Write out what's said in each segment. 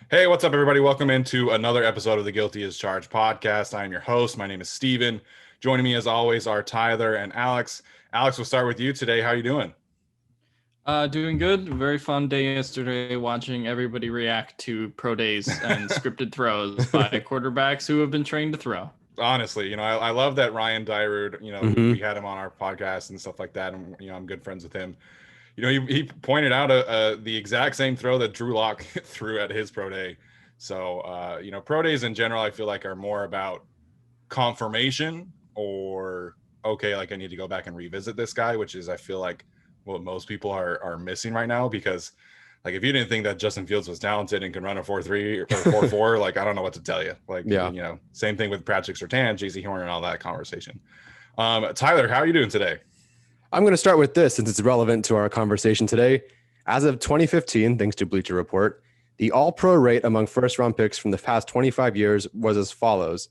Hey, what's up, everybody? Welcome into another episode of the Guilty as Charged podcast. I am your host. My name is Steven. Joining me, as always, are Tyler and Alex. Alex, we'll start with you today. How are you doing? Doing good. Very fun day yesterday watching everybody react to pro days and scripted throws by quarterbacks who have been trained to throw. Honestly, I love that Ryan Dyrud, we hmm had him on our podcast and stuff like that. And, I'm good friends with him. He pointed out the exact same throw that Drew Lock threw at his pro day. So, pro days in general, I feel like are more about confirmation or okay, like I need to go back and revisit this guy, which is I feel like what most people are missing right now. Because like if you didn't think that Justin Fields was talented and can run a 4.3 or 4.4, like I don't know what to tell you. Like Yeah. same thing with Patrick Surtain, JC Horn, and all that conversation. Tyler, how are you doing today? I'm going to start with this since it's relevant to our conversation today. As of 2015, thanks to Bleacher Report, the all-pro rate among first-round picks from the past 25 years was as follows.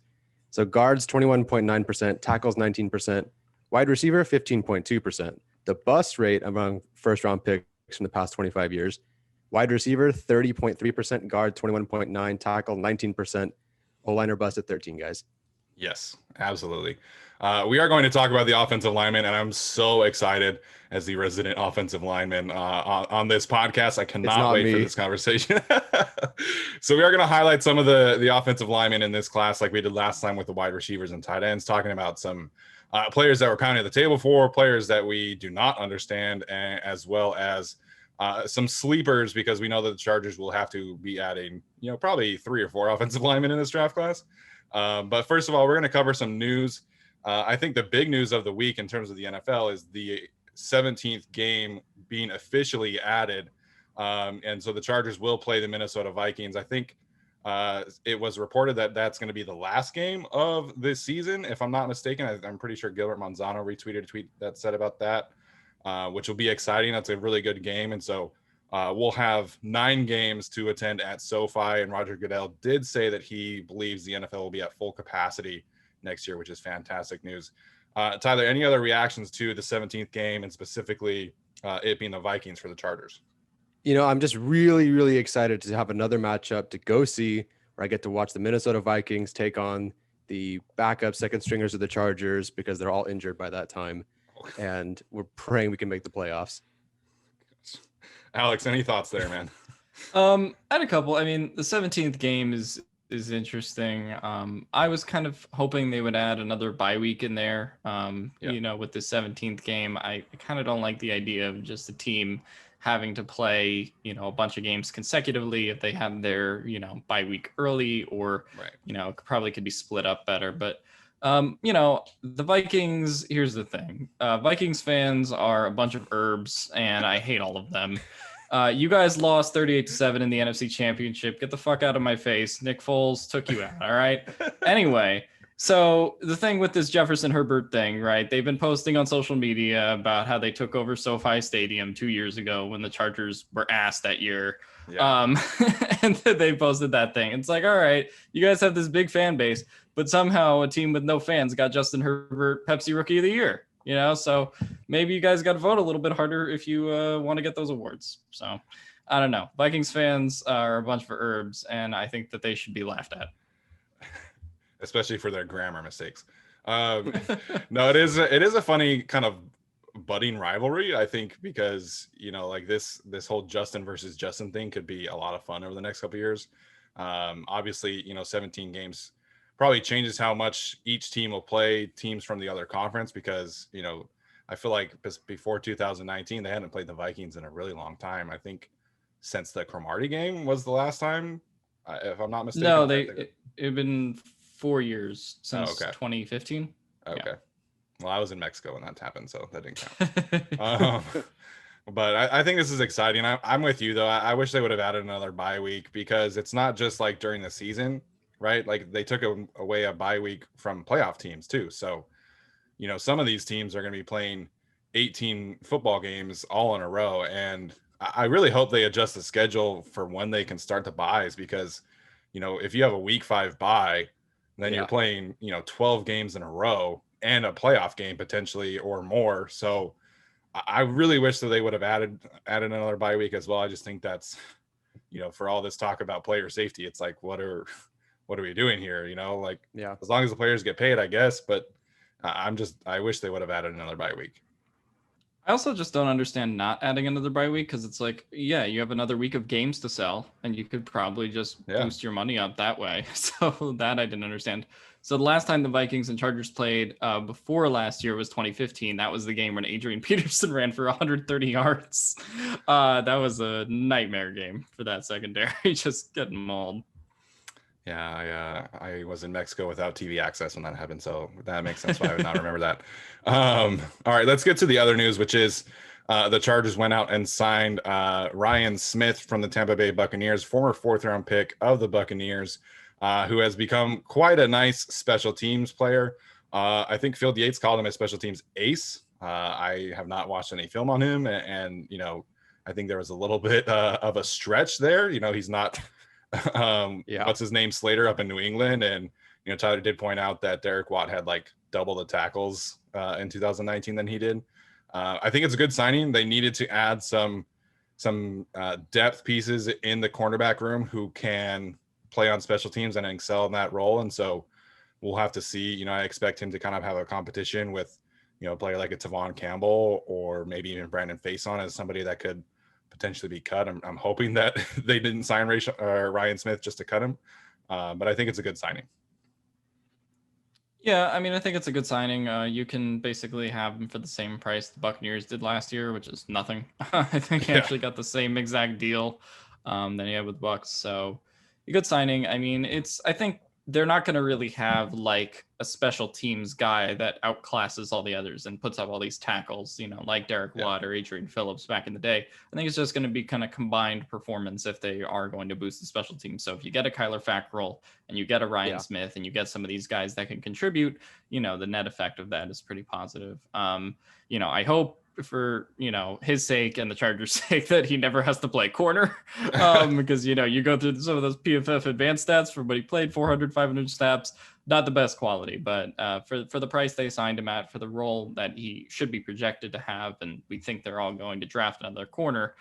So guards 21.9%, tackles 19%, wide receiver 15.2%. The bust rate among first-round picks from the past 25 years, wide receiver 30.3%, guard 21.9%, tackle 19%, O-liner bust at 13, guys. Yes, absolutely. We are going to talk about the offensive lineman, and I'm so excited as the resident offensive lineman on this podcast. I cannot wait for this conversation. So we are going to highlight some of the offensive linemen in this class like we did last time with the wide receivers and tight ends, talking about some players that we're pounding the table for, players that we do not understand, as well as some sleepers, because we know that the Chargers will have to be adding, probably 3 or 4 offensive linemen in this draft class. But first of all, we're going to cover some news. I think the big news of the week in terms of the NFL is the 17th game being officially added. And so the Chargers will play the Minnesota Vikings. I think it was reported that that's going to be the last game of this season, if I'm not mistaken. I'm pretty sure Gilbert Manzano retweeted a tweet that said about that, which will be exciting. That's a really good game. And so we'll have 9 games to attend at SoFi, and Roger Goodell did say that he believes the NFL will be at full capacity next year, which is fantastic news. Tyler, any other reactions to the 17th game and specifically it being the Vikings for the Chargers? I'm just really, really excited to have another matchup to go see where I get to watch the Minnesota Vikings take on the backup second stringers of the Chargers because they're all injured by that time. And we're praying we can make the playoffs. Alex, any thoughts there, man? I had a couple. I mean, the 17th game is interesting. I was kind of hoping they would add another bye week in there. With the 17th game, I kind of don't like the idea of just the team having to play, a bunch of games consecutively if they have their, bye week early, or, right. probably could be split up better. But, the Vikings, here's the thing. Vikings fans are a bunch of herbs, and I hate all of them. You guys lost 38-7 in the NFC Championship. Get the fuck out of my face. Nick Foles took you out, all right? Anyway, so the thing with this Jefferson Herbert thing, right? They've been posting on social media about how they took over SoFi Stadium 2 years ago when the Chargers were ass that year. Yeah. And they posted that thing. It's like, all right, you guys have this big fan base, but somehow a team with no fans got Justin Herbert Pepsi Rookie of the Year. So maybe you guys got to vote a little bit harder if you want to get those awards. So I don't know. Vikings fans are a bunch of herbs, and I think that they should be laughed at. Especially for their grammar mistakes. No, it is a funny kind of budding rivalry, I think, because, like this whole Justin versus Justin thing could be a lot of fun over the next couple of years. Obviously, 17 games probably changes how much each team will play teams from the other conference, because I feel like before 2019 they hadn't played the Vikings in a really long time. I think since the Cromartie game was the last time, if I'm not mistaken. No, it'd been 4 years since 2015. Okay. Yeah. Well, I was in Mexico when that happened, so that didn't count. But I think this is exciting. I'm with you, though. I wish they would have added another bye week, because it's not just like during the season, right? Like they took away a bye week from playoff teams too. So, some of these teams are going to be playing 18 football games all in a row. And I really hope they adjust the schedule for when they can start the byes, because, if you have a week 5 bye, then you're playing, 12 games in a row and a playoff game potentially or more. So I really wish that they would have added another bye week as well. I just think that's for all this talk about player safety, it's like, what are we doing here? Like, Yeah. as long as the players get paid, I guess. But I wish they would have added another bye week. I also just don't understand not adding another bye week, because it's like, yeah, you have another week of games to sell, and you could probably just boost your money up that way. So that I didn't understand. So the last time the Vikings and Chargers played before last year was 2015. That was the game when Adrian Peterson ran for 130 yards. That was a nightmare game for that secondary, just getting mauled. Yeah, I was in Mexico without TV access when that happened, so that makes sense why I would not remember that. All right, let's get to the other news, which is the Chargers went out and signed Ryan Smith from the Tampa Bay Buccaneers, former 4th-round pick of the Buccaneers, who has become quite a nice special teams player. I think Phil Yates called him a special teams ace. I have not watched any film on him, and I think there was a little bit of a stretch there. He's not what's his name, Slater up in New England, and Tyler did point out that Derek Watt had like double the tackles in 2019 than he did. I think it's a good signing. They needed to add some depth pieces in the cornerback room who can play on special teams and excel in that role, and so we'll have to see. I expect him to kind of have a competition with a player like a Tavon Campbell or maybe even Brandon Faison as somebody that could potentially be cut. I'm hoping that they didn't sign Ryan Smith just to cut him, but I think it's a good signing. Yeah, I mean, I think it's a good signing. You can basically have him for the same price the Buccaneers did last year, which is nothing. I think he actually got the same exact deal than he had with Bucks. So a good signing. I mean, I think they're not going to really have like a special teams guy that outclasses all the others and puts up all these tackles, like Derek Watt or Adrian Phillips back in the day. I think it's just going to be kind of combined performance if they are going to boost the special teams. So if you get a Kyler Fackrell and you get a Ryan Smith and you get some of these guys that can contribute, the net effect of that is pretty positive. I hope for his sake and the Chargers' sake that he never has to play corner, because you go through some of those PFF advanced stats for what he played, 400, 500 snaps, not the best quality, but for the price they signed him at, for the role that he should be projected to have, and we think they're all going to draft another corner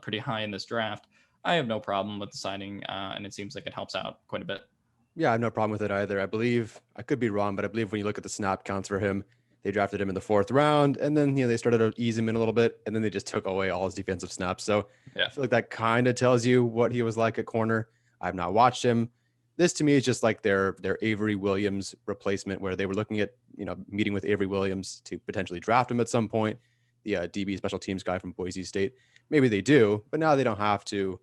pretty high in this draft, I have no problem with the signing, and it seems like it helps out quite a bit. Yeah, I have no problem with it either. I believe, I could be wrong, but I believe when you look at the snap counts for him, they drafted him in the 4th round, and then they started to ease him in a little bit, and then they just took away all his defensive snaps. So I feel like that kind of tells you what he was like at corner. I've not watched him. This to me is just like their Avery Williams replacement, where they were looking at meeting with Avery Williams to potentially draft him at some point, the DB special teams guy from Boise State. Maybe they do, but now they don't have to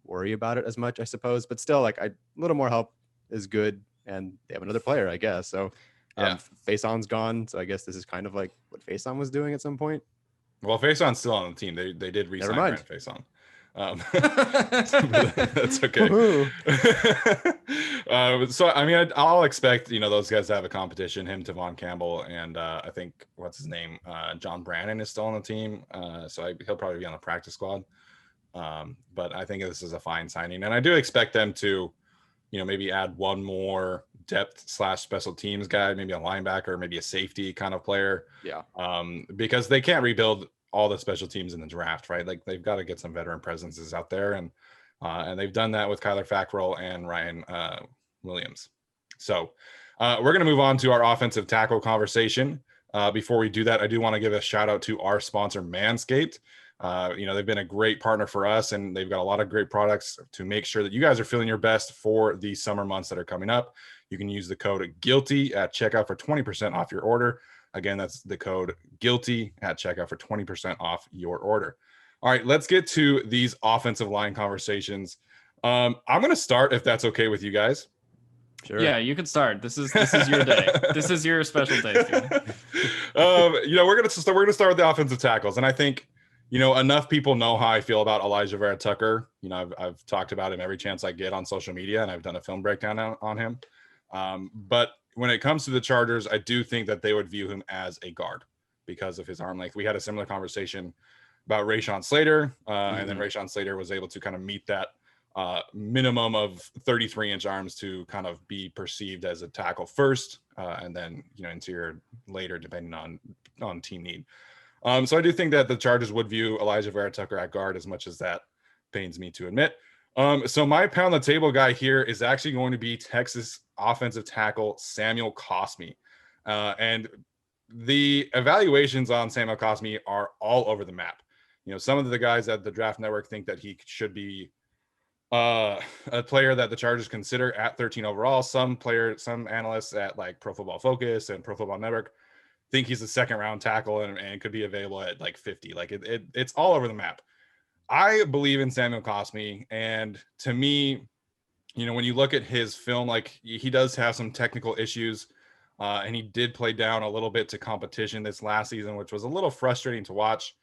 worry about it as much, I suppose. But still, like a little more help is good, and they have another player, I guess. So Faison's gone, so I guess this is kind of like what Faison was doing at some point. Well, Faison's still on the team. They did re-sign Brent Faison. That's okay. So I mean, I'll expect those guys to have a competition. Him, Tavon Campbell, and I think what's his name, John Brannon is still on the team. So he'll probably be on the practice squad. But I think this is a fine signing, and I do expect them to, maybe add one more depth / special teams guy, maybe a linebacker, maybe a safety kind of player. Yeah. Because they can't rebuild all the special teams in the draft, right? Like they've got to get some veteran presences out there, and they've done that with Kyler Fackrell and Ryan Williams. So we're going to move on to our offensive tackle conversation. Before we do that, I do want to give a shout out to our sponsor, Manscaped. They've been a great partner for us, and they've got a lot of great products to make sure that you guys are feeling your best for the summer months that are coming up. You can use the code GUILTY at checkout for 20% off your order. Again, that's the code GUILTY at checkout for 20% off your order. All right, let's get to these offensive line conversations. I'm going to start, if that's okay with you guys. Sure. Yeah, you can start. This is your day. This is your special day, Steven. We're going to start with the offensive tackles, and I think enough people know how I feel about Elijah Vera Tucker. I've talked about him every chance I get on social media, and I've done a film breakdown on him. But when it comes to the Chargers, I do think that they would view him as a guard because of his arm length. We had a similar conversation about Rashawn Slater, and then Rashawn Slater was able to kind of meet that minimum of 33-inch arms to kind of be perceived as a tackle first, and then interior later, depending on team need. So I do think that the Chargers would view Elijah Vera Tucker at guard, as much as that pains me to admit. So my pound the table guy here is actually going to be Texas offensive tackle Samuel Cosmi. And the evaluations on Samuel Cosmi are all over the map. Some of the guys at the Draft Network think that he should be a player that the Chargers consider at 13 overall. Some analysts at like Pro Football Focus and Pro Football Network think he's a second round tackle and could be available at like 50. Like it's all over the map. I believe in Samuel Cosmi, and to me, when you look at his film, like he does have some technical issues, and he did play down a little bit to competition this last season, which was a little frustrating to watch.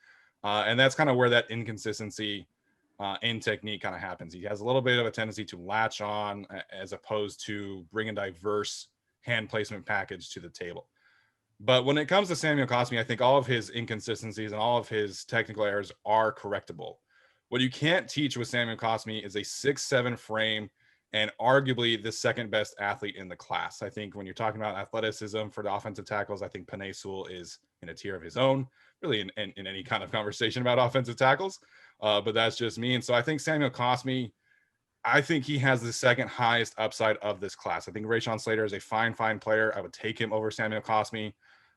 And that's kind of where that inconsistency in technique kind of happens. He has a little bit of a tendency to latch on as opposed to bring a diverse hand placement package to the table. But when it comes to Samuel Cosmi, I think all of his inconsistencies and all of his technical errors are correctable. What you can't teach with Samuel Cosmi is a 6'7" frame and arguably the second best athlete in the class. I think when you're talking about athleticism for the offensive tackles, I think Penei Sewell is in a tier of his own, really in any kind of conversation about offensive tackles. But that's just me. And so I think Samuel Cosmi, I think he has the second highest upside of this class. I think Rashawn Slater is a fine player. I would take him over Samuel Cosmi.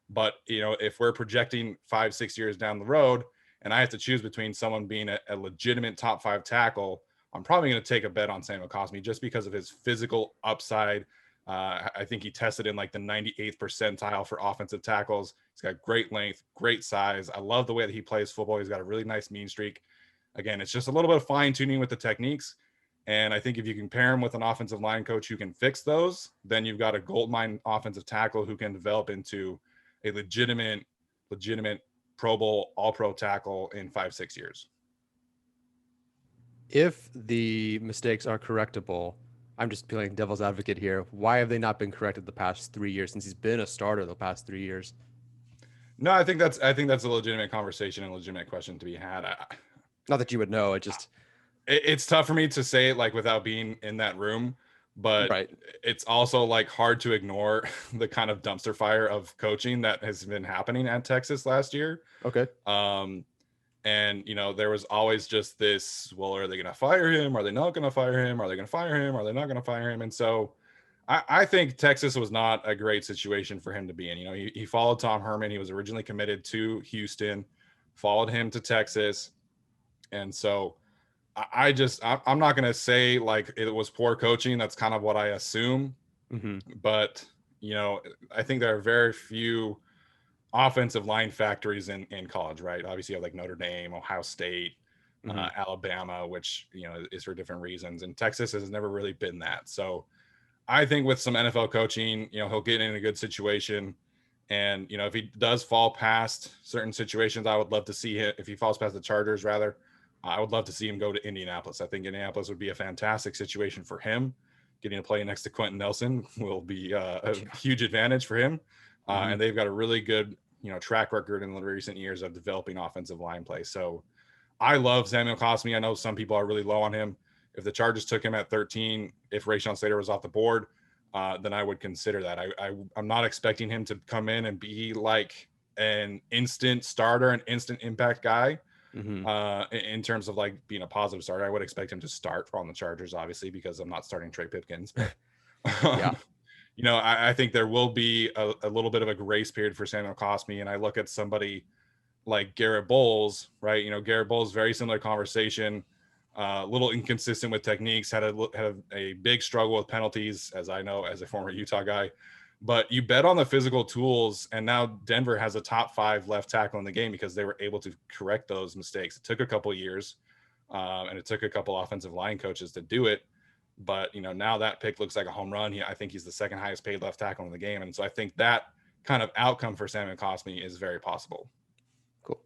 But, if we're projecting 5-6 years down the road and I have to choose between someone being a legitimate top 5 tackle, I'm probably going to take a bet on Samuel Cosmi just because of his physical upside. I think he tested in like the 98th percentile for offensive tackles. He's got great length, great size. I love the way that he plays football. He's got a really nice mean streak. Again, it's just a little bit of fine tuning with the techniques. And I think if you can pair him with an offensive line coach who can fix those, then you've got a goldmine offensive tackle who can develop into a legitimate Pro Bowl, All-Pro tackle in 5-6 years. If the mistakes are correctable, I'm just playing devil's advocate here. Why have they not been corrected the past 3 years since he's been a starter the past 3 years? No, I think that's a legitimate conversation and legitimate question to be had. Not that you would know. It's tough for me to say it like without being in that room, but right. It's also like hard to ignore the kind of dumpster fire of coaching that has been happening at Texas last year. Okay. And there was always just this, well, are they going to fire him? Are they not going to fire him? Are they going to fire him? Are they not going to fire him? And so I think Texas was not a great situation for him to be in. He followed Tom Herman. He was originally committed to Houston, followed him to Texas. And so I'm not going to say like it was poor coaching. That's kind of what I assume. Mm-hmm. But, I think there are very few offensive line factories in college, right? Obviously you have like Notre Dame, Ohio State, Alabama, which, is for different reasons. And Texas has never really been that. So I think with some NFL coaching, he'll get in a good situation. And, if he does fall past certain situations, I would love to see him, if he falls past the Chargers, rather, I would love to see him go to Indianapolis. I think Indianapolis would be a fantastic situation for him. Getting to play next to Quentin Nelson will be a huge advantage for him. And they've got a really good, track record in the recent years of developing offensive line play. So I love Samuel Cosmi. I know some people are really low on him. If the Chargers took him at 13, if Rashawn Slater was off the board, then I would consider that. I'm not expecting him to come in and be like an instant starter, an instant impact guy. In terms of like being a positive starter. I would expect him to start on the Chargers, obviously, because I'm not starting Trey Pipkins. But, yeah. I think there will be a little bit of a grace period for Samuel Cosmi. And I look at somebody like Garrett Bowles, right? Garrett Bowles, very similar conversation, a little inconsistent with techniques, had a big struggle with penalties, as I know, as a former Utah guy. But you bet on the physical tools, and now Denver has a top 5 left tackle in the game because they were able to correct those mistakes. It took a couple of years, and it took a couple offensive line coaches to do it. But, now that pick looks like a home run. I think he's the second highest paid left tackle in the game. And so I think that kind of outcome for Samuel Cosmi is very possible. Cool.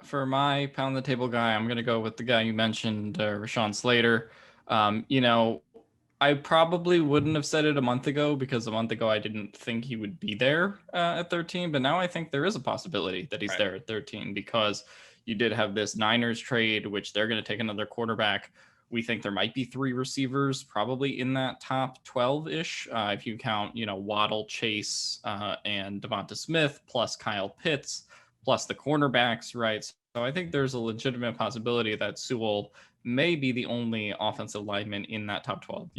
For my pound the table guy, I'm going to go with the guy you mentioned, Rashawn Slater. I probably wouldn't have said it a month ago because a month ago I didn't think he would be there at 13, but now I think there is a possibility that he's there at 13 because you did have this Niners trade, which they're going to take another quarterback. We think there might be 3 receivers probably in that top 12-ish if you count, Waddle, Chase, and Devonta Smith, plus Kyle Pitts, plus the cornerbacks, right? So I think there's a legitimate possibility that Sewell may be the only offensive lineman in that top 12.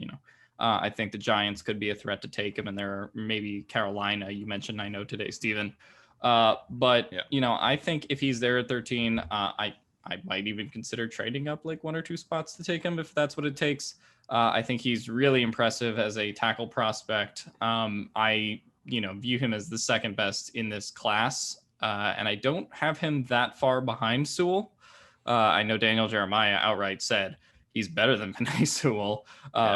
I think the Giants could be a threat to take him, and there are maybe Carolina. You mentioned I know today, Steven. But I think if he's there at 13, I might even consider trading up like 1 or 2 spots to take him if that's what it takes. I think he's really impressive as a tackle prospect. I view him as the second best in this class, and I don't have him that far behind Sewell. I know Daniel Jeremiah outright said he's better than Penei Sewell,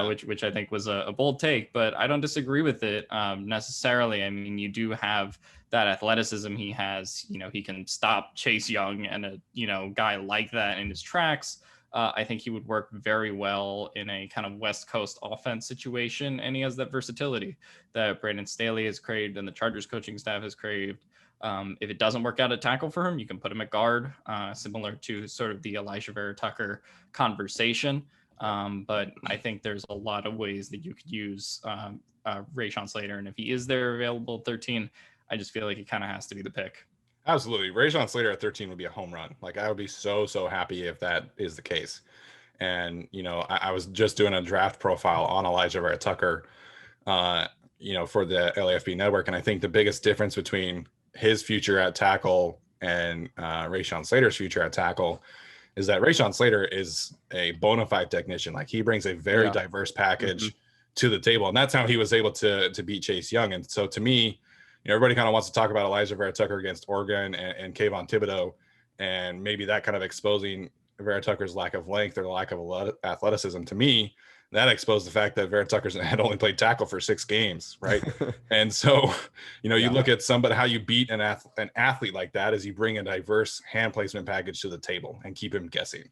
which I think was a bold take, but I don't disagree with it necessarily. I mean, you do have that athleticism he has. He can stop Chase Young and a guy like that in his tracks. I think he would work very well in a kind of West Coast offense situation, and he has that versatility that Brandon Staley has craved and the Chargers coaching staff has craved. If it doesn't work out at tackle for him, you can put him at guard, similar to sort of the Elijah Vera Tucker conversation. But I think there's a lot of ways that you could use Rashawn Slater, and if he is there available at 13, I just feel like he kind of has to be the pick. Absolutely. Rashawn Slater at 13 would be a home run. Like, I would be so happy if that is the case. And, I was just doing a draft profile on Elijah Vera Tucker, for the LAFB network. And I think the biggest difference between his future at tackle and Rashawn Slater's future at tackle is that Rashawn Slater is a bona fide technician. Like, he brings a very diverse package to the table. And that's how he was able to beat Chase Young. And so to me, everybody kind of wants to talk about Elijah Vera Tucker against Oregon and Kayvon Thibodeau, and maybe that kind of exposing Vera Tucker's lack of length or lack of athleticism. To me, that exposed the fact that Vera Tucker had only played tackle for 6 games, right? And so, you look at somebody, how you beat an athlete like that is you bring a diverse hand placement package to the table and keep him guessing.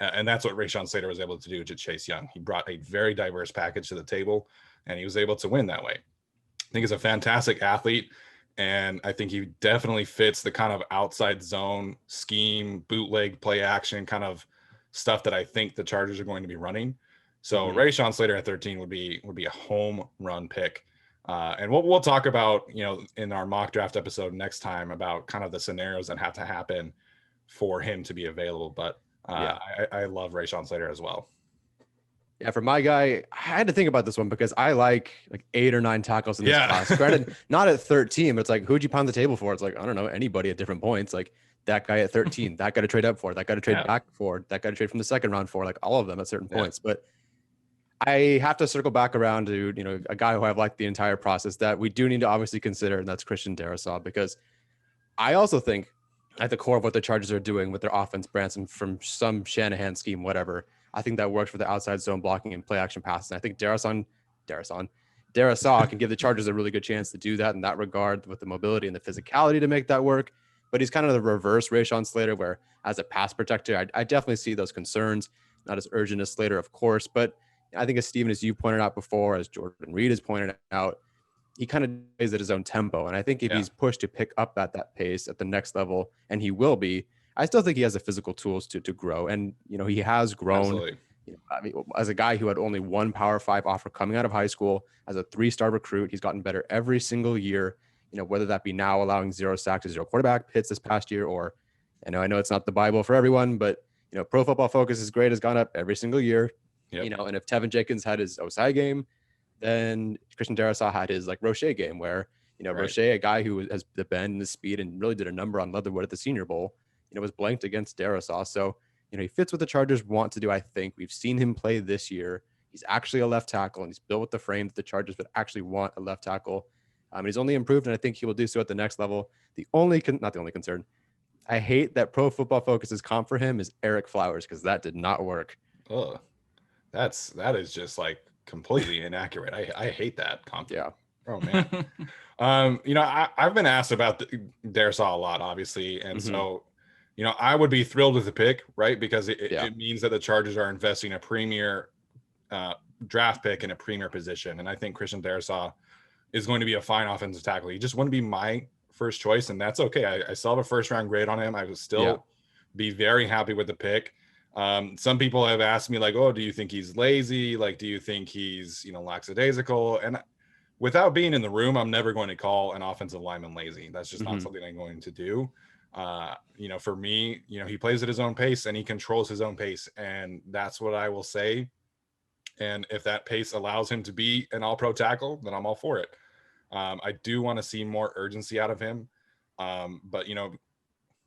And that's what Rashawn Slater was able to do to Chase Young. He brought a very diverse package to the table, and he was able to win that way. I think he's a fantastic athlete, and I think he definitely fits the kind of outside zone scheme, bootleg, play action kind of stuff that I think the Chargers are going to be running. So Rashawn Slater at 13 would be a home run pick. And we'll talk about, in our mock draft episode next time about kind of the scenarios that have to happen for him to be available. But I love Rashawn Slater as well. Yeah, for my guy, I had to think about this one because I like 8 or 9 tackles in this class. Granted, not at 13, but it's like, who'd you pound the table for? It's like, I don't know, anybody at different points. Like that guy at 13, that guy to trade up for, that guy to trade back for, that guy to trade from the second round for, like all of them at certain points. But I have to circle back around to, a guy who I've liked the entire process that we do need to obviously consider, and that's Christian Darrisaw, because I also think at the core of what the Chargers are doing with their offense, Branson, from some Shanahan scheme, whatever, I think that works for the outside zone blocking and play action passes. And I think Darrisaw can give the Chargers a really good chance to do that in that regard with the mobility and the physicality to make that work. But he's kind of the reverse Rashawn Slater, where as a pass protector, I definitely see those concerns, not as urgent as Slater, of course. But I think as Steven, as you pointed out before, as Jordan Reed has pointed out, he kind of plays at his own tempo. And I think if he's pushed to pick up at that pace at the next level, and he will be, I still think he has the physical tools to grow. And, he has grown. I mean, as a guy who had only one Power 5 offer coming out of high school, as a 3-star recruit, he's gotten better every single year, whether that be now allowing 0 sacks to 0 quarterback hits this past year, or, I know it's not the Bible for everyone, but, Pro Football Focus's grade has gone up every single year. And if Tevin Jenkins had his Osai game, then Christian Darrisaw had his Roche game where, Roche, a guy who has the bend and the speed and really did a number on Leatherwood at the Senior Bowl, was blanked against Darrisaw. So, he fits what the Chargers want to do. I think we've seen him play this year. He's actually a left tackle, and he's built with the frame that the Chargers would actually want a left tackle. He's only improved, and I think he will do so at the next level. Not the only concern. I hate that Pro Football Focus's comp for him is Eric Flowers, because that did not work. Oh, that is just completely inaccurate. I hate that comp. Yeah. Oh man. I've been asked about Darrisaw a lot, obviously, and so. I would be thrilled with the pick, right? Because it means that the Chargers are investing a premier draft pick in a premier position. And I think Christian Darrisaw is going to be a fine offensive tackle. He just wouldn't be my first choice, and that's okay. I still have a first-round grade on him. I would still be very happy with the pick. Some people have asked me, oh, do you think he's lazy? Do you think he's, lackadaisical? And without being in the room, I'm never going to call an offensive lineman lazy. That's just not something I'm going to do. For me, he plays at his own pace and he controls his own pace. And that's what I will say. And if that pace allows him to be an all-pro tackle, then I'm all for it. I do want to see more urgency out of him. But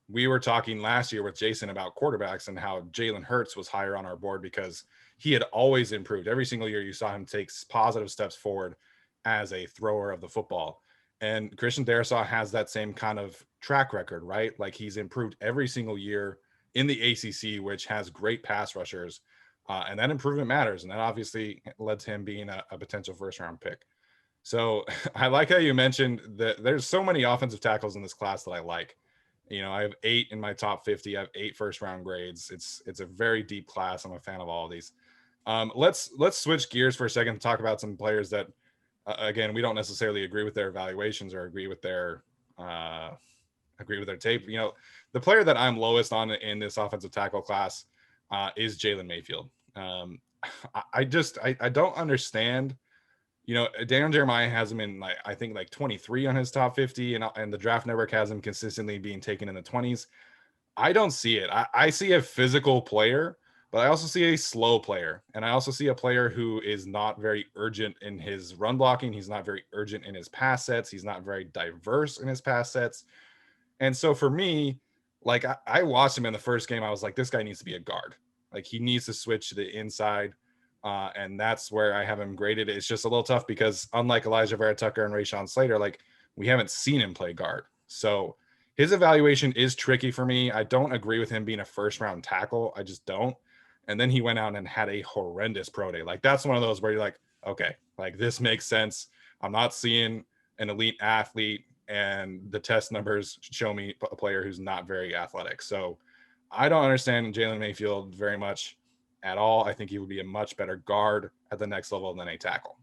we were talking last year with Jason about quarterbacks and how Jalen Hurts was higher on our board because he had always improved. Every single year you saw him take positive steps forward as a thrower of the football. And Christian Darrisaw has that same kind of track record, right? Like he's improved every single year in the ACC, which has great pass rushers. And that improvement matters. And that obviously led to him being a potential first round pick. So I like how you mentioned that there's so many offensive tackles in this class that I like. I have 8 in my top 50. I have 8 first round grades. It's a very deep class. I'm a fan of all of these. Let's switch gears for a second to talk about some players that, again, we don't necessarily agree with their evaluations or agree with their tape. The player that I'm lowest on in this offensive tackle class is Jalen Mayfield. I don't understand. Daniel Jeremiah has him in I think 23 on his top 50, and the Draft Network has him consistently being taken in the 20s. I don't see it. I see a physical player, but I also see a slow player, and I also see a player who is not very urgent in his run blocking. He's not very urgent in his pass sets. He's not very diverse in his pass sets. And so for me, I watched him in the first game. I was like, this guy needs to be a guard. Like he needs to switch to the inside. And that's where I have him graded. It's just a little tough because unlike Elijah Vera Tucker and Rashawn Slater, we haven't seen him play guard. So his evaluation is tricky for me. I don't agree with him being a first round tackle. I just don't. And then he went out and had a horrendous pro day. That's one of those where you're like, okay, this makes sense. I'm not seeing an elite athlete and the test numbers show me a player who's not very athletic. So I don't understand Jalen Mayfield very much at all. I think he would be a much better guard at the next level than a tackle.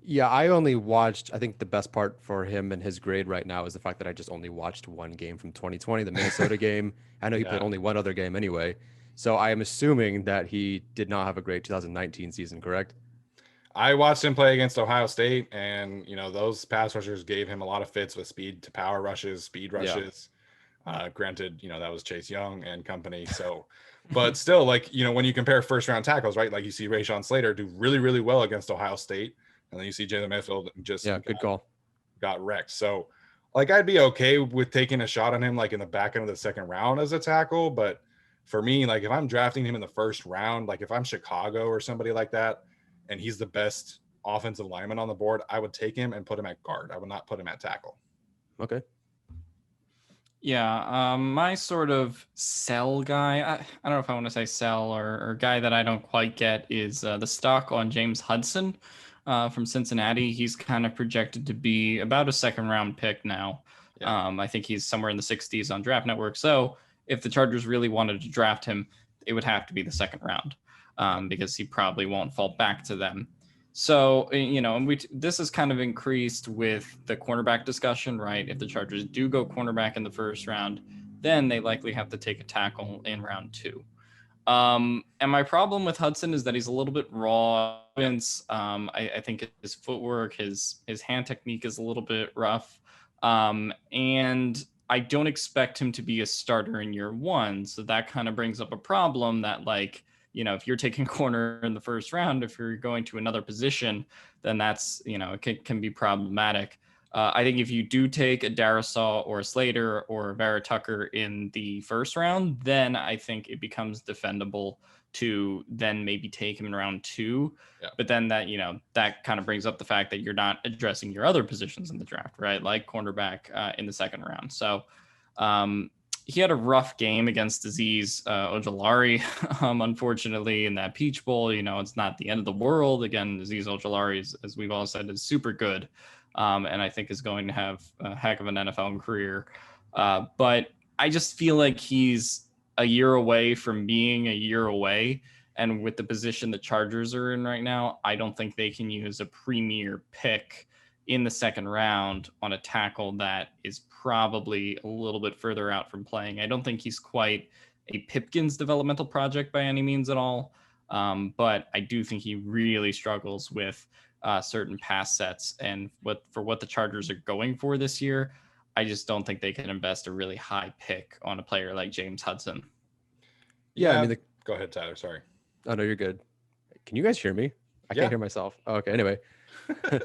Yeah, I only watched, I think the best part for him and his grade right now is the fact that I just only watched one game from 2020, the Minnesota game. I know he played only one other game anyway. So I am assuming that he did not have a great 2019 season, correct? I watched him play against Ohio State, and those pass rushers gave him a lot of fits with speed to power rushes, speed rushes. Granted, that was Chase Young and company. So, but still, when you compare first round tackles, right? You see Rashawn Slater do really, really well against Ohio State, and then you see Jalen Mayfield just good call, got wrecked. So, I'd be okay with taking a shot on him in the back end of the second round as a tackle, but for me, if I'm drafting him in the first round, if I'm Chicago or somebody like that, and he's the best offensive lineman on the board, I would take him and put him at guard. I would not put him at tackle. Okay. Yeah, my sort of sell guy, I don't know if I want to say sell or guy that I don't quite get is the stock on James Hudson from Cincinnati. He's kind of projected to be about a second round pick now. Yeah. I think he's somewhere in the 60s on Draft Network. So if the Chargers really wanted to draft him, it would have to be the second round because he probably won't fall back to them. So, and this is kind of increased with the cornerback discussion, right? If the Chargers do go cornerback in the first round, then they likely have to take a tackle in round 2. And my problem with Hudson is that he's a little bit raw. I think his footwork, his hand technique is a little bit rough. And I don't expect him to be a starter in year 1. So that kind of brings up a problem that if you're taking corner in the first round, if you're going to another position, then that's, it can be problematic. I think if you do take a Darrisaw or a Slater or a Vera Tucker in the first round, then I think it becomes defendable to then maybe take him in round 2. Yeah. But then that, that kind of brings up the fact that you're not addressing your other positions in the draft, right? Like cornerback in the second round. So, he had a rough game against Azeez Ojulari, unfortunately, in that Peach Bowl. It's not the end of the world. Again, Azeez Ojulari, as we've all said, is super good, and I think is going to have a heck of an NFL career. But I just feel like he's a year away from being a year away. And with the position the Chargers are in right now, I don't think they can use a premier pick in the second round on a tackle that is probably a little bit further out from playing. I don't think he's quite a Pipkins developmental project by any means at all. But I do think he really struggles with certain pass sets, and for what the Chargers are going for this year, I just don't think they can invest a really high pick on a player like James Hudson. Yeah, I mean, go ahead, Tyler. Sorry. Oh no, you're good. Can you guys hear me? I can't hear myself. Oh, okay. Anyway,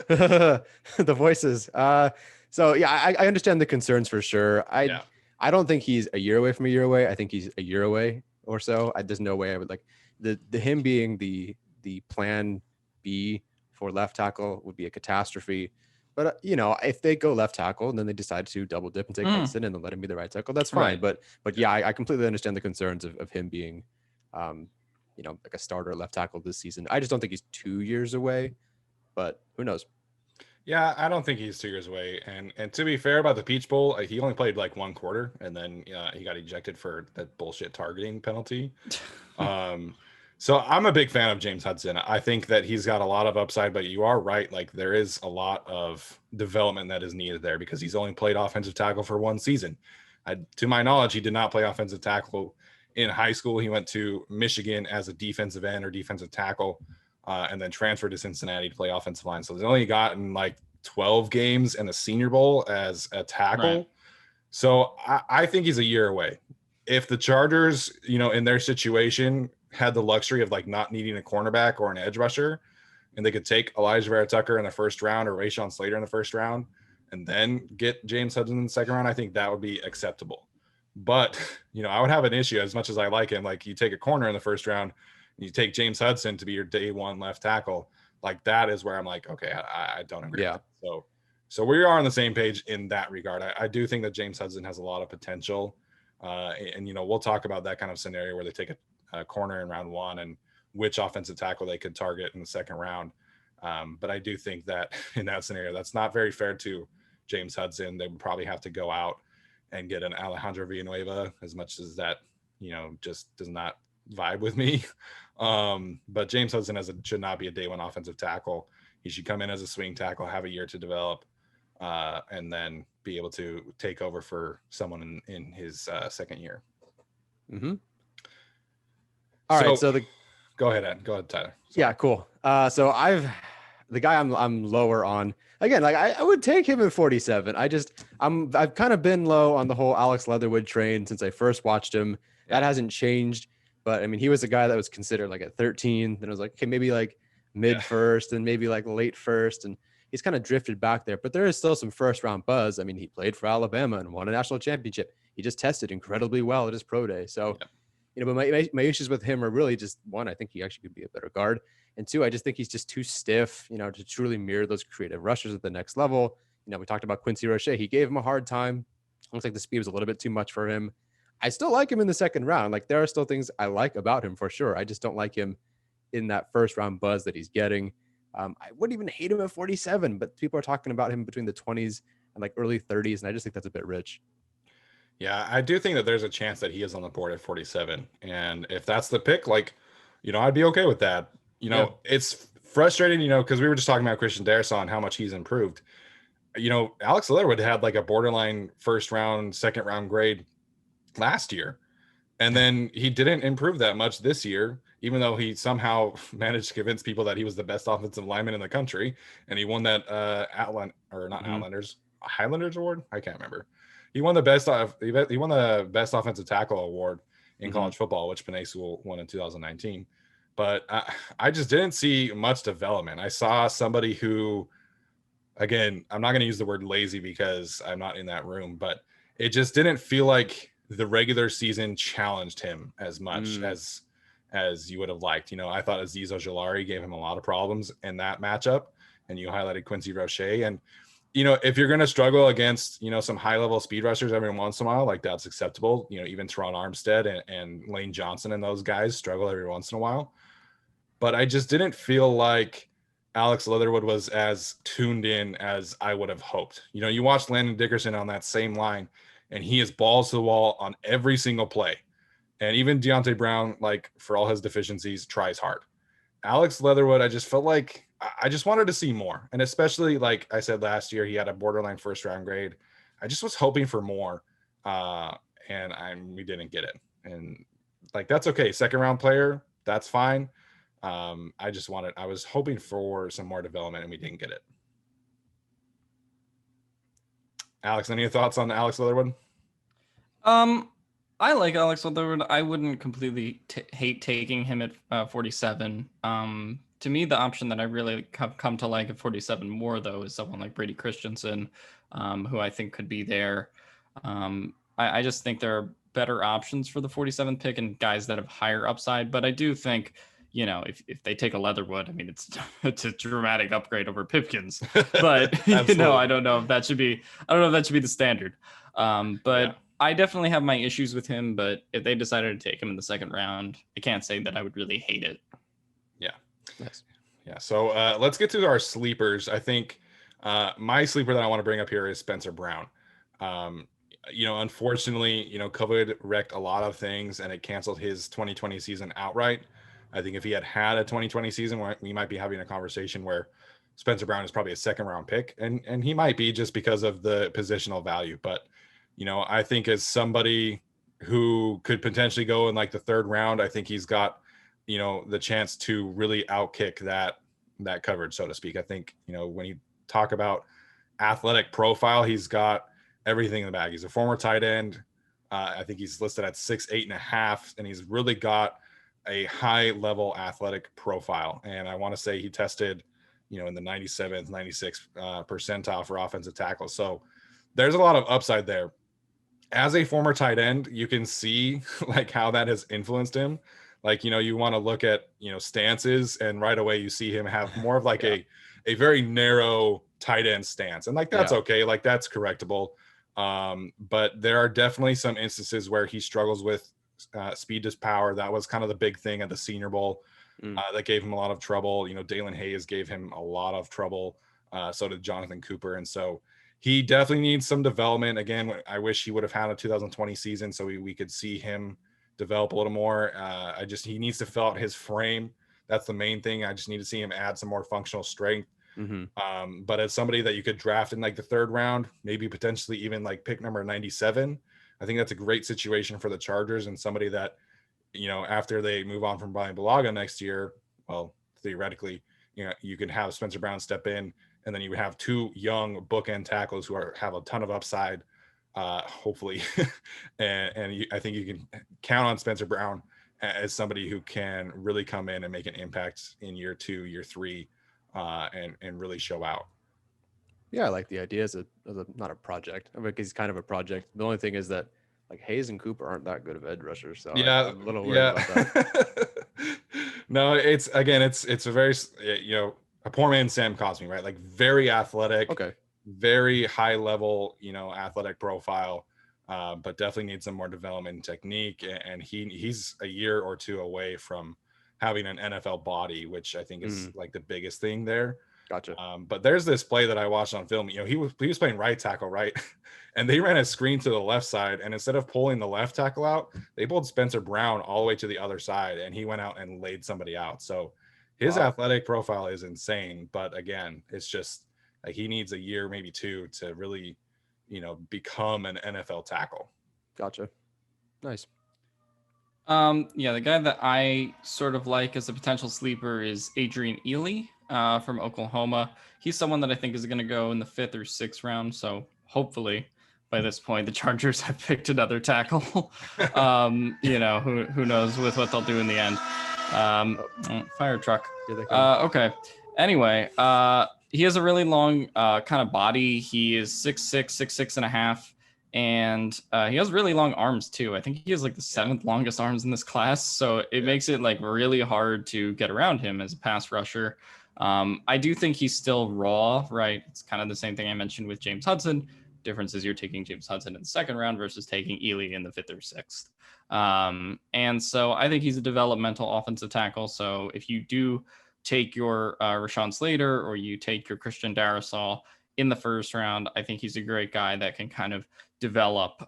the voices. So yeah, I understand the concerns for sure. I don't think he's a year away from a year away. I think he's a year away or so. There's no way I would like the him being the plan B for left tackle would be a catastrophe. But if they go left tackle and then they decide to double dip and take Hudson and then let him be the right tackle, that's fine. Right. But yeah, I completely understand the concerns of him being, like a starter left tackle this season. I just don't think he's 2 years away, but who knows? Yeah, I don't think he's 2 years away. And to be fair about the Peach Bowl, he only played like one quarter, and then he got ejected for that bullshit targeting penalty. So I'm a big fan of James Hudson. I think that he's got a lot of upside, but you are right. Like there is a lot of development that is needed there because he's only played offensive tackle for one season. To my knowledge, he did not play offensive tackle in high school. He went to Michigan as a defensive end or defensive tackle, and then transferred to Cincinnati to play offensive line. So he's only gotten like 12 games in the Senior Bowl as a tackle. Right. So I think he's a year away. If the Chargers, in their situation, had the luxury of like not needing a cornerback or an edge rusher, and they could take Elijah Vera Tucker in the first round or Rashawn Slater in the first round and then get James Hudson in the second round, I think that would be acceptable. But, I would have an issue as much as I like him. Like you take a corner in the first round and you take James Hudson to be your day one left tackle. Like that is where I'm like, okay, I don't agree. Yeah. So we are on the same page in that regard. I do think that James Hudson has a lot of potential. And we'll talk about that kind of scenario where they take a corner in round one and which offensive tackle they could target in the second round. But I do think that in that scenario, that's not very fair to James Hudson. They would probably have to go out and get an Alejandro Villanueva, as much as that, just does not vibe with me. But James Hudson should not be a day one offensive tackle. He should come in as a swing tackle, have a year to develop, and then be able to take over for someone in his second year. Mm-hmm. All right. So go ahead, Ed. Go ahead, Tyler. Sorry. Yeah, cool. So the guy I'm lower on again. Like I would take him at 47. I've kind of been low on the whole Alex Leatherwood train since I first watched him. That hasn't changed. But I mean, he was a guy that was considered like at 13. Then I was like, okay, maybe like mid first and maybe like late first. And he's kind of drifted back there. But there is still some first round buzz. I mean, he played for Alabama and won a national championship. He just tested incredibly well at his pro day. So. Yeah. But my issues with him are really just one, I think he actually could be a better guard. And two, I just think he's just too stiff, to truly mirror those creative rushers at the next level. We talked about Quincy Roche. He gave him a hard time. Looks like the speed was a little bit too much for him. I still like him in the second round. Like there are still things I like about him for sure. I just don't like him in that first round buzz that he's getting. I wouldn't even hate him at 47, but people are talking about him between the 20s and like early 30s. And I just think that's a bit rich. Yeah, I do think that there's a chance that he is on the board at 47. And if that's the pick, like, I'd be okay with that. It's frustrating, because we were just talking about Christian Darrisaw and how much he's improved. Alex Leatherwood had like a borderline first round, second round grade last year. And then he didn't improve that much this year, even though he somehow managed to convince people that he was the best offensive lineman in the country. And he won that Highlanders Award. I can't remember. He won the best offensive tackle award in college football, which Penei Sewell won in 2019. But I just didn't see much development. I saw somebody who, again, I'm not going to use the word lazy because I'm not in that room, but it just didn't feel like the regular season challenged him as much as you would have liked. I thought Azeez Ojulari gave him a lot of problems in that matchup, and you highlighted Quincy Roche. And if you're going to struggle against, some high level speed rushers every once in a while, like that's acceptable. Even Teron Armstead and Lane Johnson and those guys struggle every once in a while. But I just didn't feel like Alex Leatherwood was as tuned in as I would have hoped. You watch Landon Dickerson on that same line, and he is balls to the wall on every single play. And even Deontay Brown, like for all his deficiencies, tries hard. Alex Leatherwood, I just felt like I just wanted to see more. And especially, like I said last year, he had a borderline first round grade. I just was hoping for more. And we didn't get it. And like, that's okay. Second round player, that's fine. I was hoping for some more development, and we didn't get it. Alex, any thoughts on Alex Leatherwood? I like Alex Leatherwood. I wouldn't completely hate taking him at 47. To me, the option that I really have come to like at 47 more though is someone like Brady Christensen, who I think could be there. I just think there are better options for the 47th pick and guys that have higher upside. But I do think, if they take a Leatherwood, I mean, it's a dramatic upgrade over Pipkins. But I don't know if that should be the standard. But yeah. I definitely have my issues with him, but if they decided to take him in the second round, I can't say that I would really hate it. Yeah. Nice. Yeah. So let's get to our sleepers. I think my sleeper that I want to bring up here is Spencer Brown. Unfortunately, COVID wrecked a lot of things and it canceled his 2020 season outright. I think if he had a 2020 season, we might be having a conversation where Spencer Brown is probably a second round pick, and he might be just because of the positional value. But I think as somebody who could potentially go in like the third round, I think he's got, the chance to really outkick that coverage, so to speak. I think, when you talk about athletic profile, he's got everything in the bag. He's a former tight end. I think he's listed at 6'8.5", and he's really got a high level athletic profile. And I want to say he tested, in the 97th, 96th percentile for offensive tackle. So there's a lot of upside there. As a former tight end, you can see like how that has influenced him. Like, you want to look at, stances, and right away you see him have more of like a very narrow tight end stance. And like, that's okay. Like that's correctable. But there are definitely some instances where he struggles with speed to power. That was kind of the big thing at the Senior Bowl that gave him a lot of trouble. Dalen Hayes gave him a lot of trouble. So did Jonathan Cooper. And so he definitely needs some development. Again, I wish he would have had a 2020 season so we could see him develop a little more. He needs to fill out his frame. That's the main thing. I just need to see him add some more functional strength. But as somebody that you could draft in like the third round, maybe potentially even like pick number 97, I think that's a great situation for the Chargers, and somebody that, after they move on from Brian Bulaga next year, well, theoretically, you can have Spencer Brown step in, and then you would have two young bookend tackles who have a ton of upside, hopefully. I think you can count on Spencer Brown as somebody who can really come in and make an impact in year 2, year 3, and really show out. Yeah, I like the idea as not a project. I mean, he's kind of a project. The only thing is that like Hayes and Cooper aren't that good of edge rushers, so yeah, I'm a little worried about that. No, it's a very a poor man's Sam Cosmi, right? Like very athletic, very high level, athletic profile, but definitely needs some more development and technique. And he's a year or two away from having an NFL body, which I think is like the biggest thing there. Gotcha. But there's this play that I watched on film. He was playing right tackle, right? And they ran a screen to the left side, and instead of pulling the left tackle out, they pulled Spencer Brown all the way to the other side, and he went out and laid somebody out. So his athletic profile is insane. But again, it's just like he needs a year, maybe 2, to really, become an NFL tackle. Gotcha. Nice. The guy that I sort of like as a potential sleeper is Adrian Ely from Oklahoma. He's someone that I think is going to go in the 5th or 6th round. So hopefully by this point, the Chargers have picked another tackle. Who knows with what they'll do in the end. Fire truck. Okay. Anyway, he has a really long kind of body. He is 6'6", 6'6.5". And he has really long arms too. I think he has like the 7th longest arms in this class. So it makes it like really hard to get around him as a pass rusher. I do think he's still raw, right? It's kind of the same thing I mentioned with James Hudson. Difference is you're taking James Hudson in the 2nd round versus taking Ely in the 5th or 6th. And so I think he's a developmental offensive tackle. So if you do take your Rashawn Slater or you take your Christian Darrisaw in the 1st round, I think he's a great guy that can kind of develop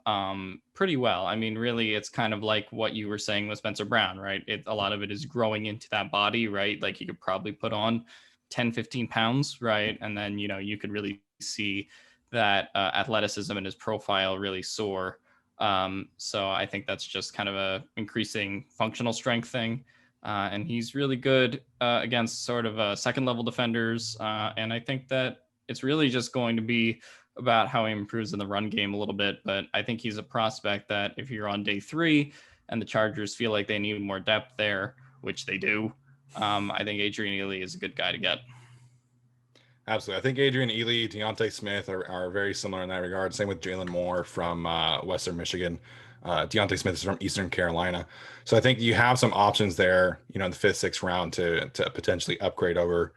pretty well. I mean, really, it's kind of like what you were saying with Spencer Brown, right? A lot of it is growing into that body, right? Like you could probably put on 10, 15 pounds, right? And then, you could really see that athleticism and his profile really soar. So I think that's just kind of a increasing functional strength thing. And he's really good against sort of 2nd level defenders. And I think that it's really just going to be about how he improves in the run game a little bit, but I think he's a prospect that if you're on day 3 and the Chargers feel like they need more depth there, which they do, I think Adrian Ely is a good guy to get. Absolutely. I think Adrian Ely, Deontay Smith are very similar in that regard. Same with Jalen Moore from Western Michigan. Deontay Smith is from Eastern Carolina. So I think you have some options there, in the 5th, 6th round to potentially upgrade over,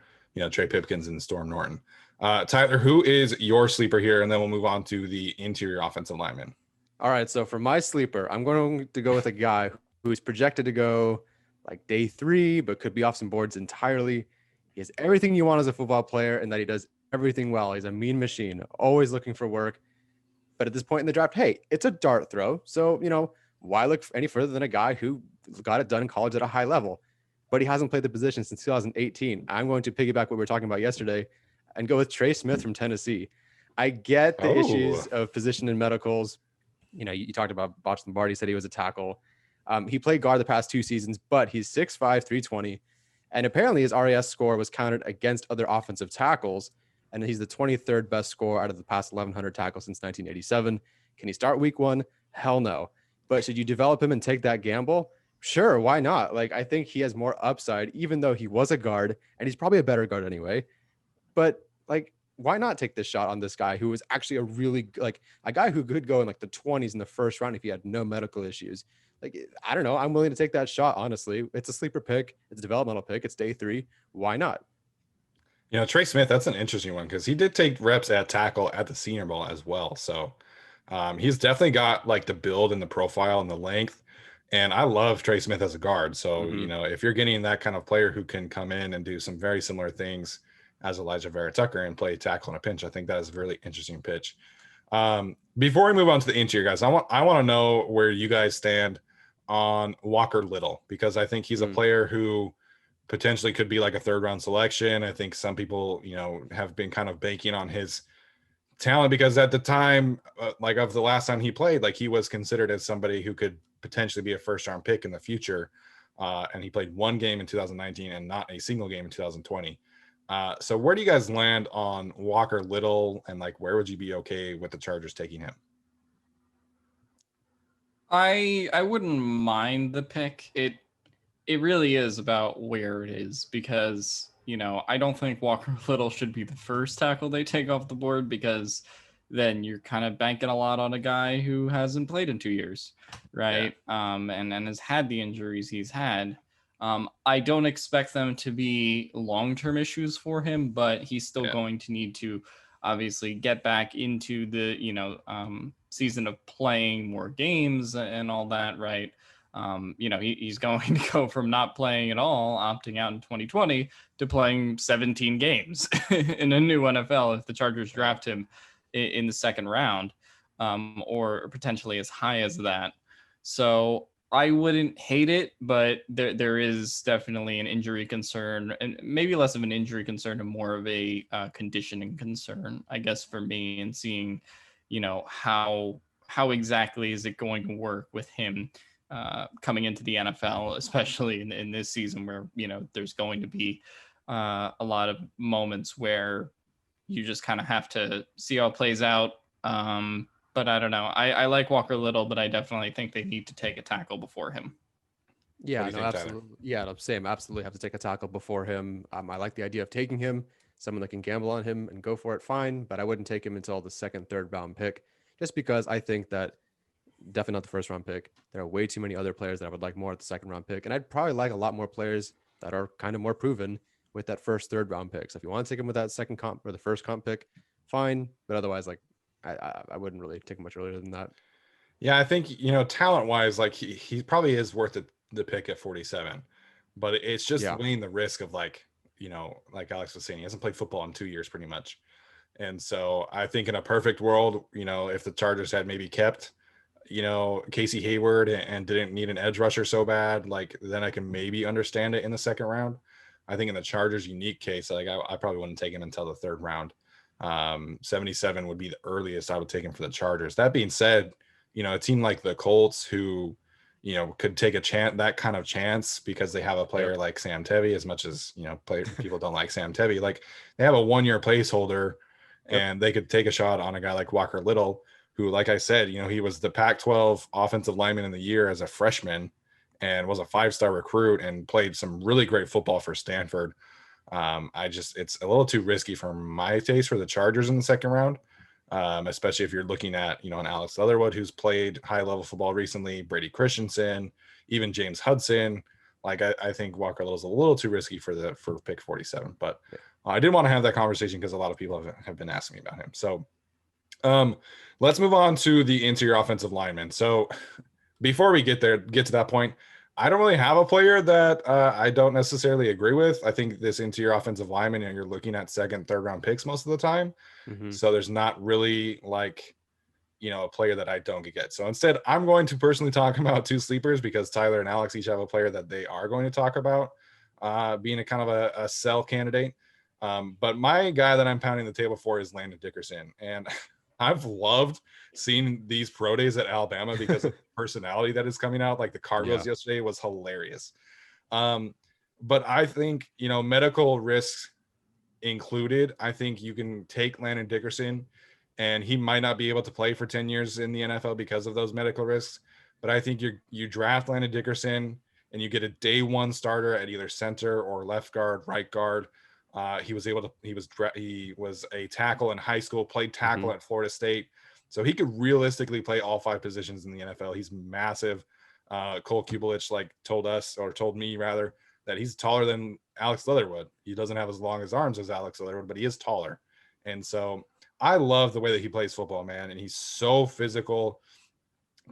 Trey Pipkins and Storm Norton. Tyler, who is your sleeper here? And then we'll move on to the interior offensive lineman. All right. So for my sleeper, I'm going to go with a guy who's projected to go like day 3, but could be off some boards entirely. He has everything you want as a football player and that he does everything well. He's a mean machine, always looking for work. But at this point in the draft, hey, it's a dart throw. So, why look any further than a guy who got it done in college at a high level? But he hasn't played the position since 2018. I'm going to piggyback what we were talking about yesterday and go with Trey Smith from Tennessee. I get the issues of position and medicals. You talked about Botch Lombardi, said he was a tackle. He played guard the past 2 seasons, but he's 6'5", 320. And apparently his RAS score was counted against other offensive tackles. And he's the 23rd best score out of the past 1,100 tackles since 1987. Can he start week 1? Hell no. But should you develop him and take that gamble? Sure, why not? Like, I think he has more upside, even though he was a guard, and he's probably a better guard anyway. But, like, why not take this shot on this guy who was actually a guy who could go in like the 20s in the first round if he had no medical issues? Like, I don't know. I'm willing to take that shot, honestly. It's a sleeper pick. It's a developmental pick. It's day 3. Why not? Trey Smith, that's an interesting one because he did take reps at tackle at the Senior Bowl as well. So he's definitely got like the build and the profile and the length. And I love Trey Smith as a guard. So, if you're getting that kind of player who can come in and do some very similar things as Elijah Vera Tucker and play tackle in a pinch, I think that is a really interesting pitch. Before we move on to the interior, guys, I want to know where you guys stand on Walker Little, because I think he's a player who potentially could be like a 3rd round selection. I think some people, have been kind of banking on his talent because at the time, like of the last time he played, like he was considered as somebody who could potentially be a 1st round pick in the future. And he played 1 game in 2019 and not a single game in 2020. So where do you guys land on Walker Little, and like, where would you be okay with the Chargers taking him? I wouldn't mind the pick. It really is about where it is, because, I don't think Walker Little should be the first tackle they take off the board, because then you're kind of banking a lot on a guy who hasn't played in 2 years, right? Yeah. And has had the injuries he's had. I don't expect them to be long-term issues for him, but he's still going to need to obviously get back into the, season of playing more games and all that, right? He's going to go from not playing at all, opting out in 2020, to playing 17 games in a new NFL if the Chargers draft him in the 2nd round, or potentially as high as that. So I wouldn't hate it, but there is definitely an injury concern, and maybe less of an injury concern and more of a conditioning concern, I guess, for me, and seeing, how exactly is it going to work with him coming into the NFL, especially in this season where, there's going to be a lot of moments where you just kind of have to see how it plays out. But I don't know. I like Walker Little, but I definitely think they need to take a tackle before him. Yeah, no, absolutely. Tyler? Yeah, same. Absolutely have to take a tackle before him. I like the idea of taking him, someone that can gamble on him and go for it, fine. But I wouldn't take him until the 2nd, 3rd round pick, just because I think that definitely not the 1st round pick. There are way too many other players that I would like more at the 2nd round pick. And I'd probably like a lot more players that are kind of more proven with that 1st, 3rd round pick. So if you want to take him with that 2nd comp or the 1st comp pick, fine. But otherwise, like, I wouldn't really take much earlier than that. Yeah, I think, talent wise, like he probably is worth the pick at 47, but it's just weighing the risk of like Alex was saying, he hasn't played football in 2 years pretty much. And so I think in a perfect world, if the Chargers had maybe kept, Casey Hayward and didn't need an edge rusher so bad, like then I can maybe understand it in the 2nd round. I think in the Chargers unique case, like I probably wouldn't take him until the 3rd round. 77 would be the earliest I would take him for the Chargers. That being said, a team like the Colts who, could take that kind of chance because they have a player like Sam Tevy, as much as, people don't like Sam Tevy, like they have a 1-year placeholder and they could take a shot on a guy like Walker Little, who, like I said, he was the Pac-12 offensive lineman in the year as a freshman and was a 5-star recruit and played some really great football for Stanford. It's a little too risky for my taste for the Chargers in the second round, especially if you're looking at, an Alex Leatherwood who's played high-level football recently, Brady Christensen, even James Hudson. Like, I think Walker Little's a little too risky for pick 47, but I did want to have that conversation because a lot of people have been asking me about him. So let's move on to the interior offensive lineman. So before we get to that point, I don't really have a player that I don't necessarily agree with. I think this interior offensive lineman, you're looking at second, third round picks most of the time. Mm-hmm. So there's not really like, a player that I don't get. So instead, I'm going to personally talk about two sleepers because Tyler and Alex each have a player that they are going to talk about being a kind of a sell candidate. But my guy that I'm pounding the table for is Landon Dickerson. And I've loved seeing these pro days at Alabama because of the personality that is coming out. Like the cartwheels yesterday was hilarious. But I think, medical risks included, I think you can take Landon Dickerson and he might not be able to play for 10 years in the NFL because of those medical risks. But I think you draft Landon Dickerson and you get a day one starter at either center or left guard, right guard. He was a tackle in high school, played tackle at Florida State. So he could realistically play all 5 positions in the NFL. He's massive. Cole Kubelich told me rather that he's taller than Alex Leatherwood. He doesn't have as long as arms as Alex Leatherwood, but he is taller. And so I love the way that he plays football, man. And he's so physical,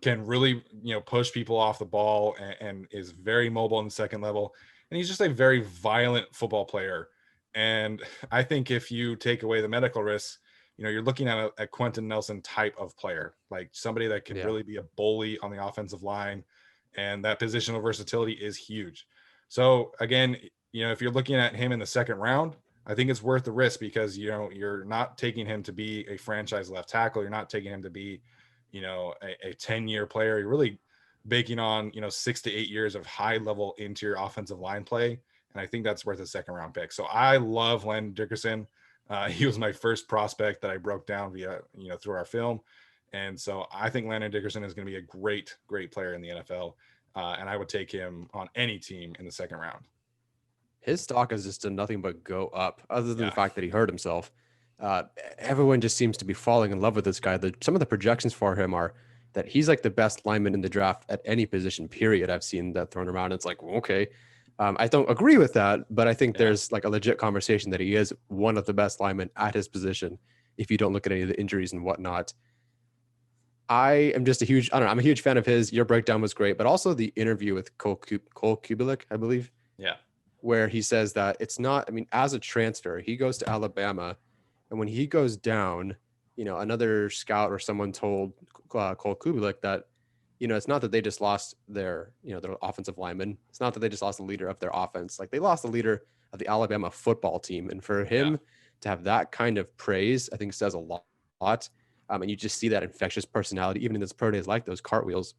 can really, push people off the ball and is very mobile in the second level. And he's just a very violent football player. And I think if you take away the medical risks, you're looking at a Quentin Nelson type of player, like somebody that can really be a bully on the offensive line. And that positional versatility is huge. So again, if you're looking at him in the second round, I think it's worth the risk because, you're not taking him to be a franchise left tackle. You're not taking him to be, a 10-year player. You're really baking on, 6 to 8 years of high level interior offensive line play. And I think that's worth a second round pick. So I love Landon Dickerson. He was my first prospect that I broke down via, through our film. And so I think Landon Dickerson is going to be a great, great player in the NFL. And I would take him on any team in the second round. His stock has just done nothing but go up, other than the fact that he hurt himself. Everyone just seems to be falling in love with this guy. Some of the projections for him are that he's like the best lineman in the draft at any position, period. I've seen that thrown around. It's like, well, okay. I don't agree with that, but I think there's like a legit conversation that he is one of the best linemen at his position if you don't look at any of the injuries and whatnot. I'm a huge fan of his. Your breakdown was great, but also the interview with Cole Kubelich, I believe. Yeah. Where he says that it's not, as a transfer, he goes to Alabama, and when he goes down, another scout or someone told Cole Kubelich that, it's not that they just lost their offensive lineman. It's not that they just lost the leader of their offense. Like, they lost the leader of the Alabama football team. And for him to have that kind of praise, I think says a lot. And you just see that infectious personality, even in this pro days, like those cartwheels,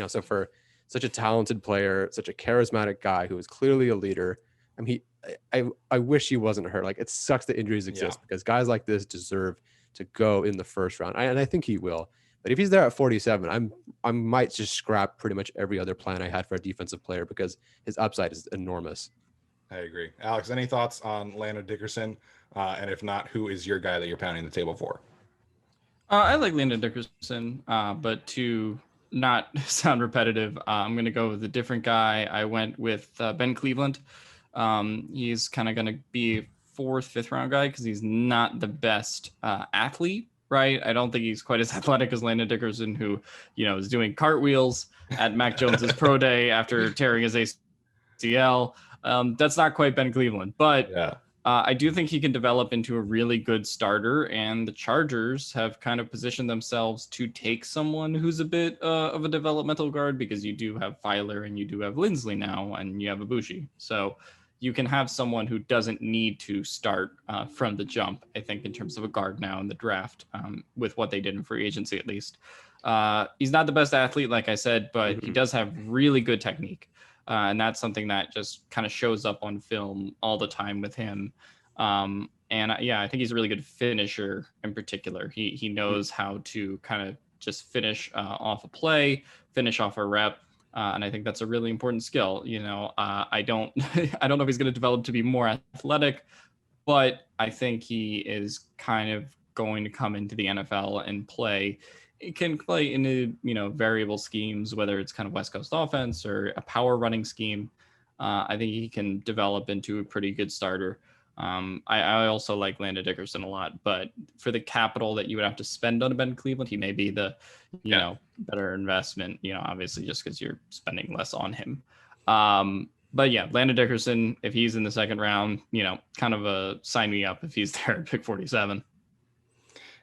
so for such a talented player, such a charismatic guy who is clearly a leader. I wish he wasn't hurt. Like, it sucks that injuries exist because guys like this deserve to go in the first round. And I think he will. But if he's there at 47, I might just scrap pretty much every other plan I had for a defensive player because his upside is enormous. I agree. Alex, any thoughts on Landon Dickerson? And if not, who is your guy that you're pounding the table for? I like Landon Dickerson, but to not sound repetitive, I'm going to go with a different guy. I went with Ben Cleveland. He's kind of going to be a 4th, 5th round guy because he's not the best athlete, right? I don't think he's quite as athletic as Landon Dickerson, who, is doing cartwheels at Mac Jones's pro day after tearing his ACL. That's not quite Ben Cleveland, but I do think he can develop into a really good starter, and the Chargers have kind of positioned themselves to take someone who's a bit of a developmental guard because you do have Filer and you do have Lindsley now, and you have Ibushi. So you can have someone who doesn't need to start from the jump, I think, in terms of a guard now in the draft, with what they did in free agency, at least. He's not the best athlete, like I said, but he does have really good technique. And that's something that just kind of shows up on film all the time with him. And I think he's a really good finisher in particular. He knows how to kind of just finish off a play, finish off a rep. And I think that's a really important skill. I don't I don't know if he's going to develop to be more athletic, but I think he is kind of going to come into the NFL and play. It can play into variable schemes, whether it's kind of West Coast offense or a power running scheme. I think he can develop into a pretty good starter. I also like Landon Dickerson a lot, but for the capital that you would have to spend on Ben Cleveland, he may be the better investment. Obviously just because you're spending less on him. But yeah, Landon Dickerson, if he's in the second round, kind of a sign me up if he's there at pick 47.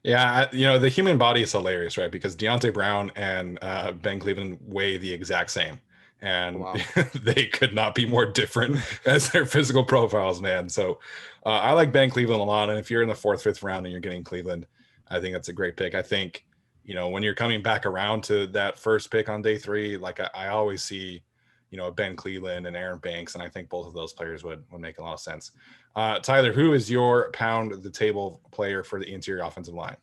Yeah, the human body is hilarious, right? Because Deontay Brown and Ben Cleveland weigh the exact same. And wow. They could not be more different as their physical profiles, man. So I like Ben Cleveland a lot. And if you're in the 4th, 5th round and you're getting Cleveland, I think that's a great pick. I think, when you're coming back around to that first pick on day 3, like I always see, Ben Cleveland and Aaron Banks. And I think both of those players would make a lot of sense. Tyler, who is your pound the table player for the interior offensive line?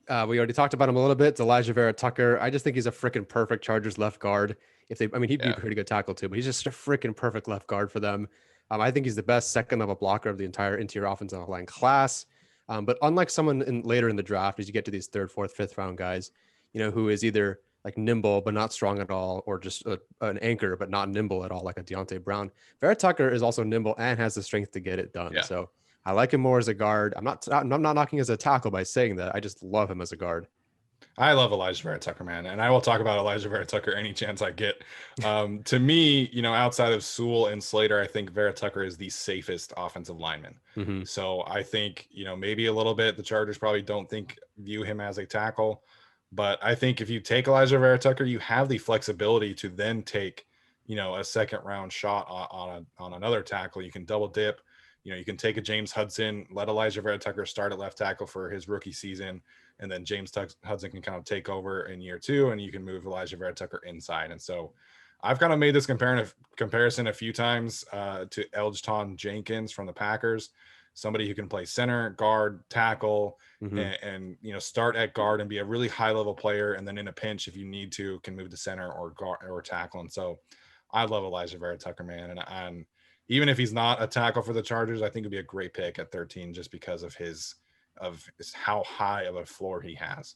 We already talked about him a little bit. It's Elijah Vera Tucker. I just think he's a freaking perfect Chargers left guard. He'd be a pretty good tackle too, but he's just a freaking perfect left guard for them. I think he's the best second level blocker of the entire interior offensive line class. But unlike someone later in the draft, as you get to these 3rd, 4th, 5th round guys, who is either like nimble but not strong at all, or just an anchor but not nimble at all, like a Deontay Brown, Vera Tucker is also nimble and has the strength to get it done. Yeah. So I like him more as a guard. I'm not knocking as a tackle by saying that. I just love him as a guard. I love Elijah Vera Tucker, man. And I will talk about Elijah Vera Tucker any chance I get. To me, outside of Sewell and Slater, I think Vera Tucker is the safest offensive lineman. Mm-hmm. So I think, maybe a little bit, the Chargers probably don't view him as a tackle. But I think if you take Elijah Vera Tucker, you have the flexibility to then take, a second round shot on another tackle. You can double dip. You can take a James Hudson, let Elijah Vera Tucker start at left tackle for his rookie season, and then James Hudson can kind of take over in year 2, and you can move Elijah Vera Tucker inside. And so I've kind of made this comparison a few times to Elgton Jenkins from the Packers, somebody who can play center, guard, tackle, mm-hmm. and start at guard and be a really high-level player, and then in a pinch, if you need to, can move to center or guard or tackle. And so I love Elijah Vera Tucker, man. And even if he's not a tackle for the Chargers, I think it'd be a great pick at 13 just because of how high of a floor he has.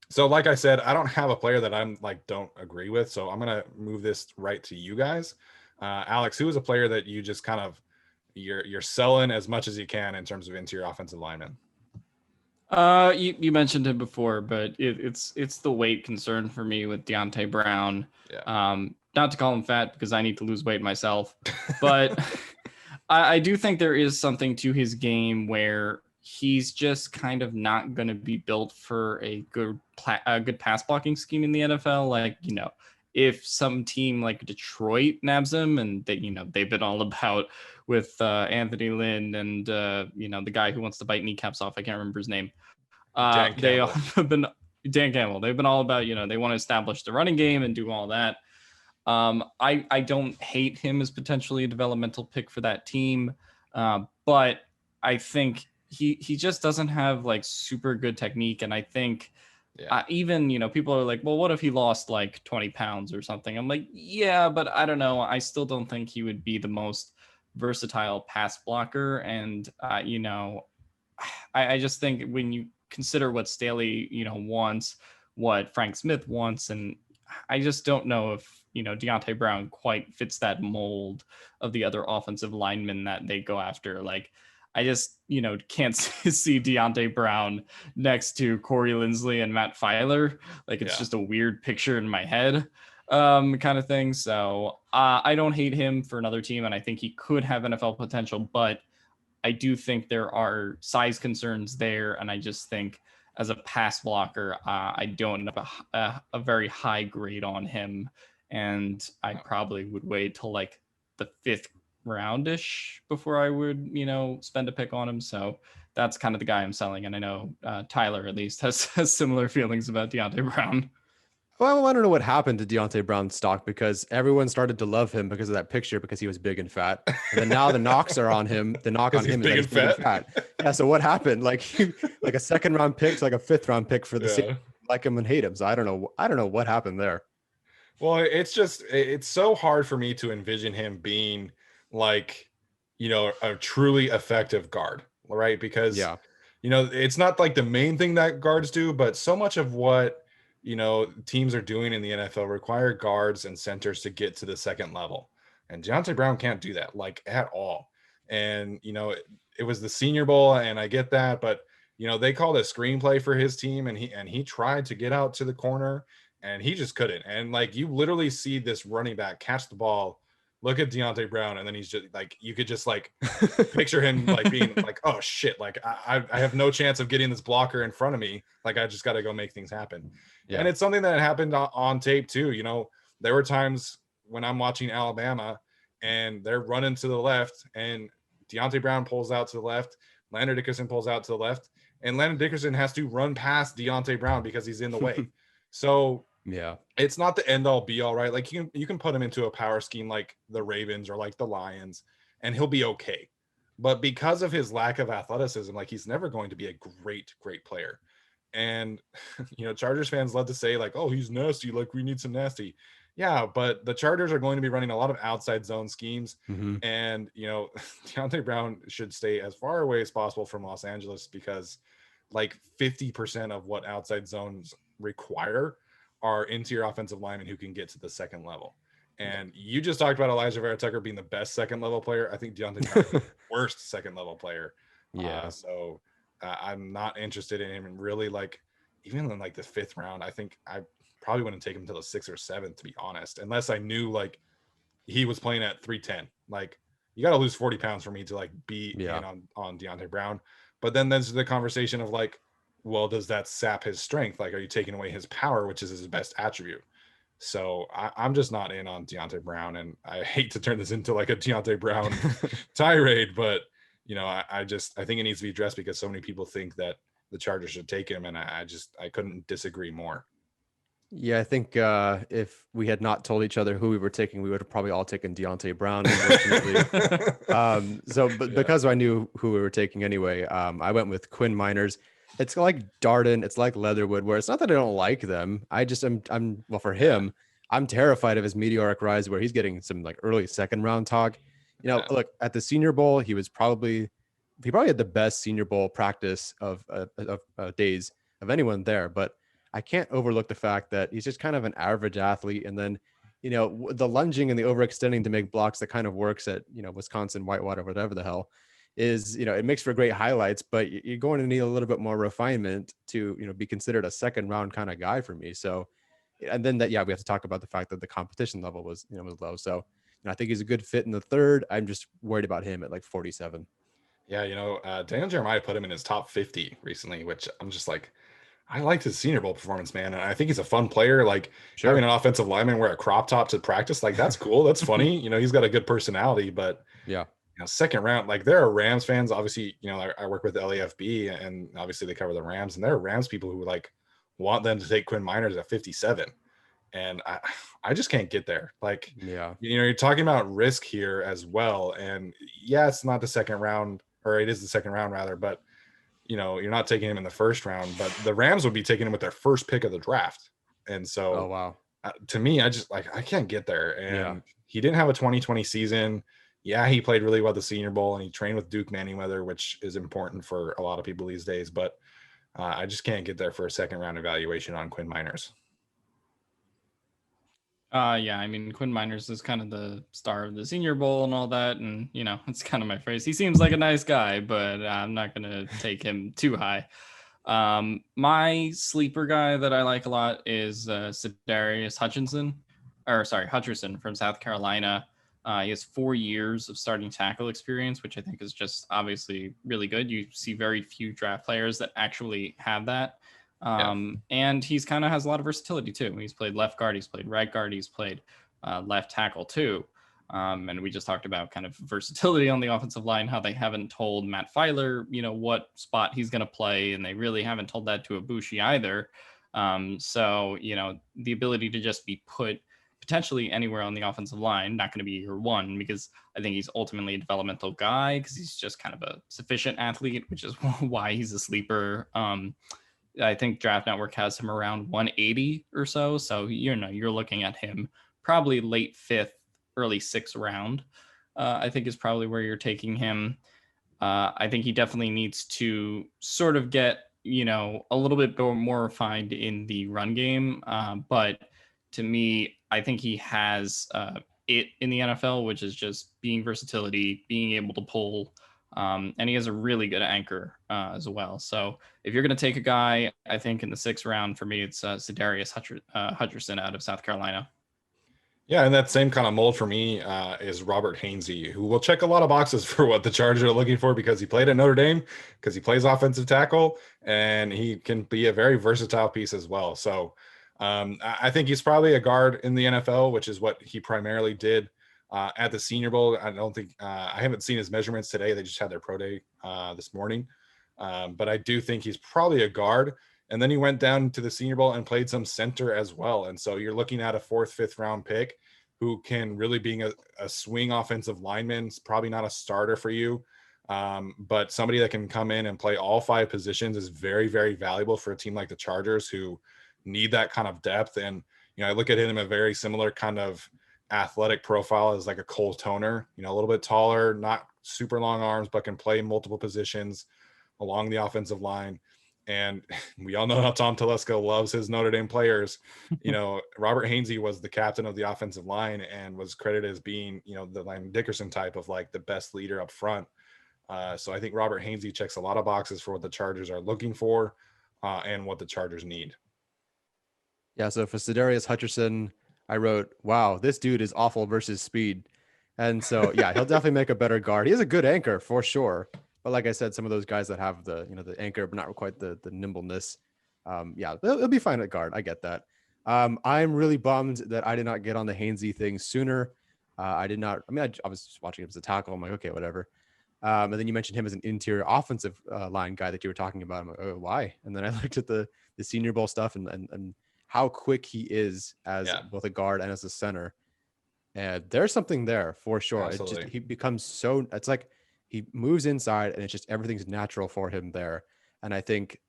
So like I said, I don't have a player that I'm don't agree with. So I'm going to move this right to you guys. Alex, who is a player that you just kind of, you're selling as much as you can in terms of interior offensive linemen? You mentioned him before, but it's the weight concern for me with Deontay Brown. Yeah. Not to call him fat because I need to lose weight myself, but I do think there is something to his game where he's just kind of not going to be built for a good pass blocking scheme in the NFL. Like, if some team like Detroit nabs him, and they've been all about with Anthony Lynn and the guy who wants to bite kneecaps off. I can't remember his name. They all have been Dan Campbell. They've been all about they want to establish the running game and do all that. I don't hate him as potentially a developmental pick for that team, but I think he just doesn't have super good technique, and I think. Yeah. Even, people are like, well, what if he lost 20 pounds or something? I'm like, yeah, but I don't know. I still don't think he would be the most versatile pass blocker. And, I just think when you consider what Staley, wants, what Frank Smith wants, and I just don't know if, Deontay Brown quite fits that mold of the other offensive linemen that they go after. I just, can't see Deontay Brown next to Corey Linsley and Matt Filer. It's just a weird picture in my head kind of thing. So I don't hate him for another team, and I think he could have NFL potential, but I do think there are size concerns there. And I just think as a pass blocker, I don't have a very high grade on him. And I probably would wait till the 5th roundish before I would, spend a pick on him. So that's kind of the guy I'm selling. And I know Tyler at least has similar feelings about Deontay Brown. Well, I don't know what happened to Deontay Brown's stock because everyone started to love him because of that picture because he was big and fat. And then now the knocks are on him. The knock on him is that he's big and fat. Yeah. So what happened? Like like a second round pick to like a fifth round pick for the same, like him and hate him. So I don't know. I don't know what happened there. Well, it's so hard for me to envision him being like, a truly effective guard, right? Because, it's not like the main thing that guards do, but so much of what, teams are doing in the NFL require guards and centers to get to the second level. And Deontay Brown can't do that like at all. And, it was the Senior Bowl and I get that, but they called a screenplay for his team and he tried to get out to the corner and he just couldn't. And like you literally see this running back catch the ball, look at Deontay Brown, and then he's just like, you could just like picture him like being like, oh shit, like I have no chance of getting this blocker in front of me. Like I just got to go make things happen. Yeah. And it's something that happened on tape too. There were times when I'm watching Alabama and they're running to the left and Deontay Brown pulls out to the left, Landon Dickerson pulls out to the left, and Landon Dickerson has to run past Deontay Brown because he's in the way. So yeah, it's not the end all be all, right? Like you can put him into a power scheme like the Ravens or like the Lions and he'll be okay. But because of his lack of athleticism, like he's never going to be a great player. And Chargers fans love to say like, oh, he's nasty, like we need some nasty. Yeah, but the Chargers are going to be running a lot of outside zone schemes. Mm-hmm. And Deontay Brown should stay as far away as possible from Los Angeles because like 50% of what outside zones require are interior offensive linemen who can get to the second level. And you just talked about Elijah Vera Tucker being the best second level player. I think Deontay Brown is the worst second level player. Yeah. So I'm not interested in him. And really, like, even in like the fifth round, I think I probably wouldn't take him until the sixth or seventh, to be honest, unless I knew like he was playing at 310. Like, you got to lose 40 pounds for me to like be in on Deontay Brown. But then there's the conversation of like, well, does that sap his strength? Like, are you taking away his power, which is his best attribute? So I'm just not in on Deontay Brown. And I hate to turn this into like a Deontay Brown tirade, but I think it needs to be addressed because so many people think that the Chargers should take him. And I couldn't disagree more. Yeah, I think if we had not told each other who we were taking, we would have probably all taken Deontay Brown. Because I knew who we were taking anyway, I went with Quinn Miners. It's like Darden, it's like Leatherwood, where it's not that I don't like them. I just I'm for him, I'm terrified of his meteoric rise where he's getting some like early second round talk. Look at the Senior Bowl, he probably had the best Senior Bowl practice of days of anyone there, but I can't overlook the fact that he's just kind of an average athlete. And then, the lunging and the overextending to make blocks that kind of works at, Wisconsin, Whitewater, whatever the hell is, it makes for great highlights, but you're going to need a little bit more refinement to, be considered a second round kind of guy for me. So, and then we have to talk about the fact that the competition level was low. So, I think he's a good fit in the third. I'm just worried about him at like 47. Yeah. Daniel Jeremiah put him in his top 50 recently, which I'm just like, I liked his Senior Bowl performance, man. And I think he's a fun player. Like having an offensive lineman wear a crop top to practice, like that's cool. That's funny. He's got a good personality, but second round, like there are Rams fans. Obviously, I work with LAFB and obviously they cover the Rams and there are Rams people who like want them to take Quinn Miners at 57. And I just can't get there. Like, you're talking about risk here as well. And it's not the second round, or it is the second round rather, but you're not taking him in the first round, but the Rams would be taking him with their first pick of the draft. And so to me, I just like, I can't get there. And he didn't have a 2020 season. Yeah, he played really well the Senior Bowl and he trained with Duke Manyweather, which is important for a lot of people these days. But I just can't get there for a second round evaluation on Quinn Miners. I mean, Quinn Miners is kind of the star of the Senior Bowl and all that. And, it's kind of my phrase. He seems like a nice guy, but I'm not going to take him too high. My sleeper guy that I like a lot is Sedarius Hutcherson from South Carolina. He has 4 years of starting tackle experience, which I think is just obviously really good. You see very few draft players that actually have that. And he's kind of has a lot of versatility too. He's played left guard, he's played right guard, he's played left tackle too. And we just talked about kind of versatility on the offensive line, how they haven't told Matt Filer, what spot he's going to play. And they really haven't told that to Ibushi either. So, the ability to just be put potentially anywhere on the offensive line, not going to be year one, because I think he's ultimately a developmental guy because he's just kind of a sufficient athlete, which is why he's a sleeper. I think Draft Network has him around 180 or so. So, you're looking at him probably late 5th, early 6th round, I think is probably where you're taking him. I think he definitely needs to sort of get, a little bit more refined in the run game. But to me, I think he has it in the NFL, which is just being versatility, being able to pull. And he has a really good anchor as well. So if you're going to take a guy, I think in the 6th round, for me, it's Sedarius Hutcherson out of South Carolina. Yeah, and that same kind of mold for me is Robert Hainsey, who will check a lot of boxes for what the Chargers are looking for because he played at Notre Dame, because he plays offensive tackle, and he can be a very versatile piece as well. So I think he's probably a guard in the NFL, which is what he primarily did at the Senior Bowl. I don't think I haven't seen his measurements today. They just had their pro day this morning. But I do think he's probably a guard. And then he went down to the Senior Bowl and played some center as well. And so you're looking at a 4th, 5th round pick who can really being a swing offensive lineman. It's probably not a starter for you, but somebody that can come in and play all 5 positions is very, very valuable for a team like the Chargers who need that kind of depth. And, I look at him a very similar kind of athletic profile as like a Cole Toner, a little bit taller, not super long arms, but can play multiple positions along the offensive line. And we all know how Tom Telesco loves his Notre Dame players. Robert Hainsey was the captain of the offensive line and was credited as being, the Landon Dickerson type of like the best leader up front. So I think Robert Hainsey checks a lot of boxes for what the Chargers are looking for and what the Chargers need. Yeah, so for Sedarius Hutcherson, I wrote, wow, this dude is awful versus speed. And so, yeah, he'll definitely make a better guard. He is a good anchor for sure. But like I said, some of those guys that have the, the anchor, but not quite the nimbleness. Yeah, it'll be fine at guard. I get that. I'm really bummed that I did not get on the Hainsey thing sooner. I did not. I mean, I was just watching him as a tackle. I'm like, okay, whatever. And then you mentioned him as an interior offensive line guy that you were talking about. I'm like, oh, why? And then I looked at the Senior Bowl stuff and how quick he is as both a guard and as a center. And there's something there for sure. Absolutely. He becomes so, it's like he moves inside and it's just everything's natural for him there. And I think,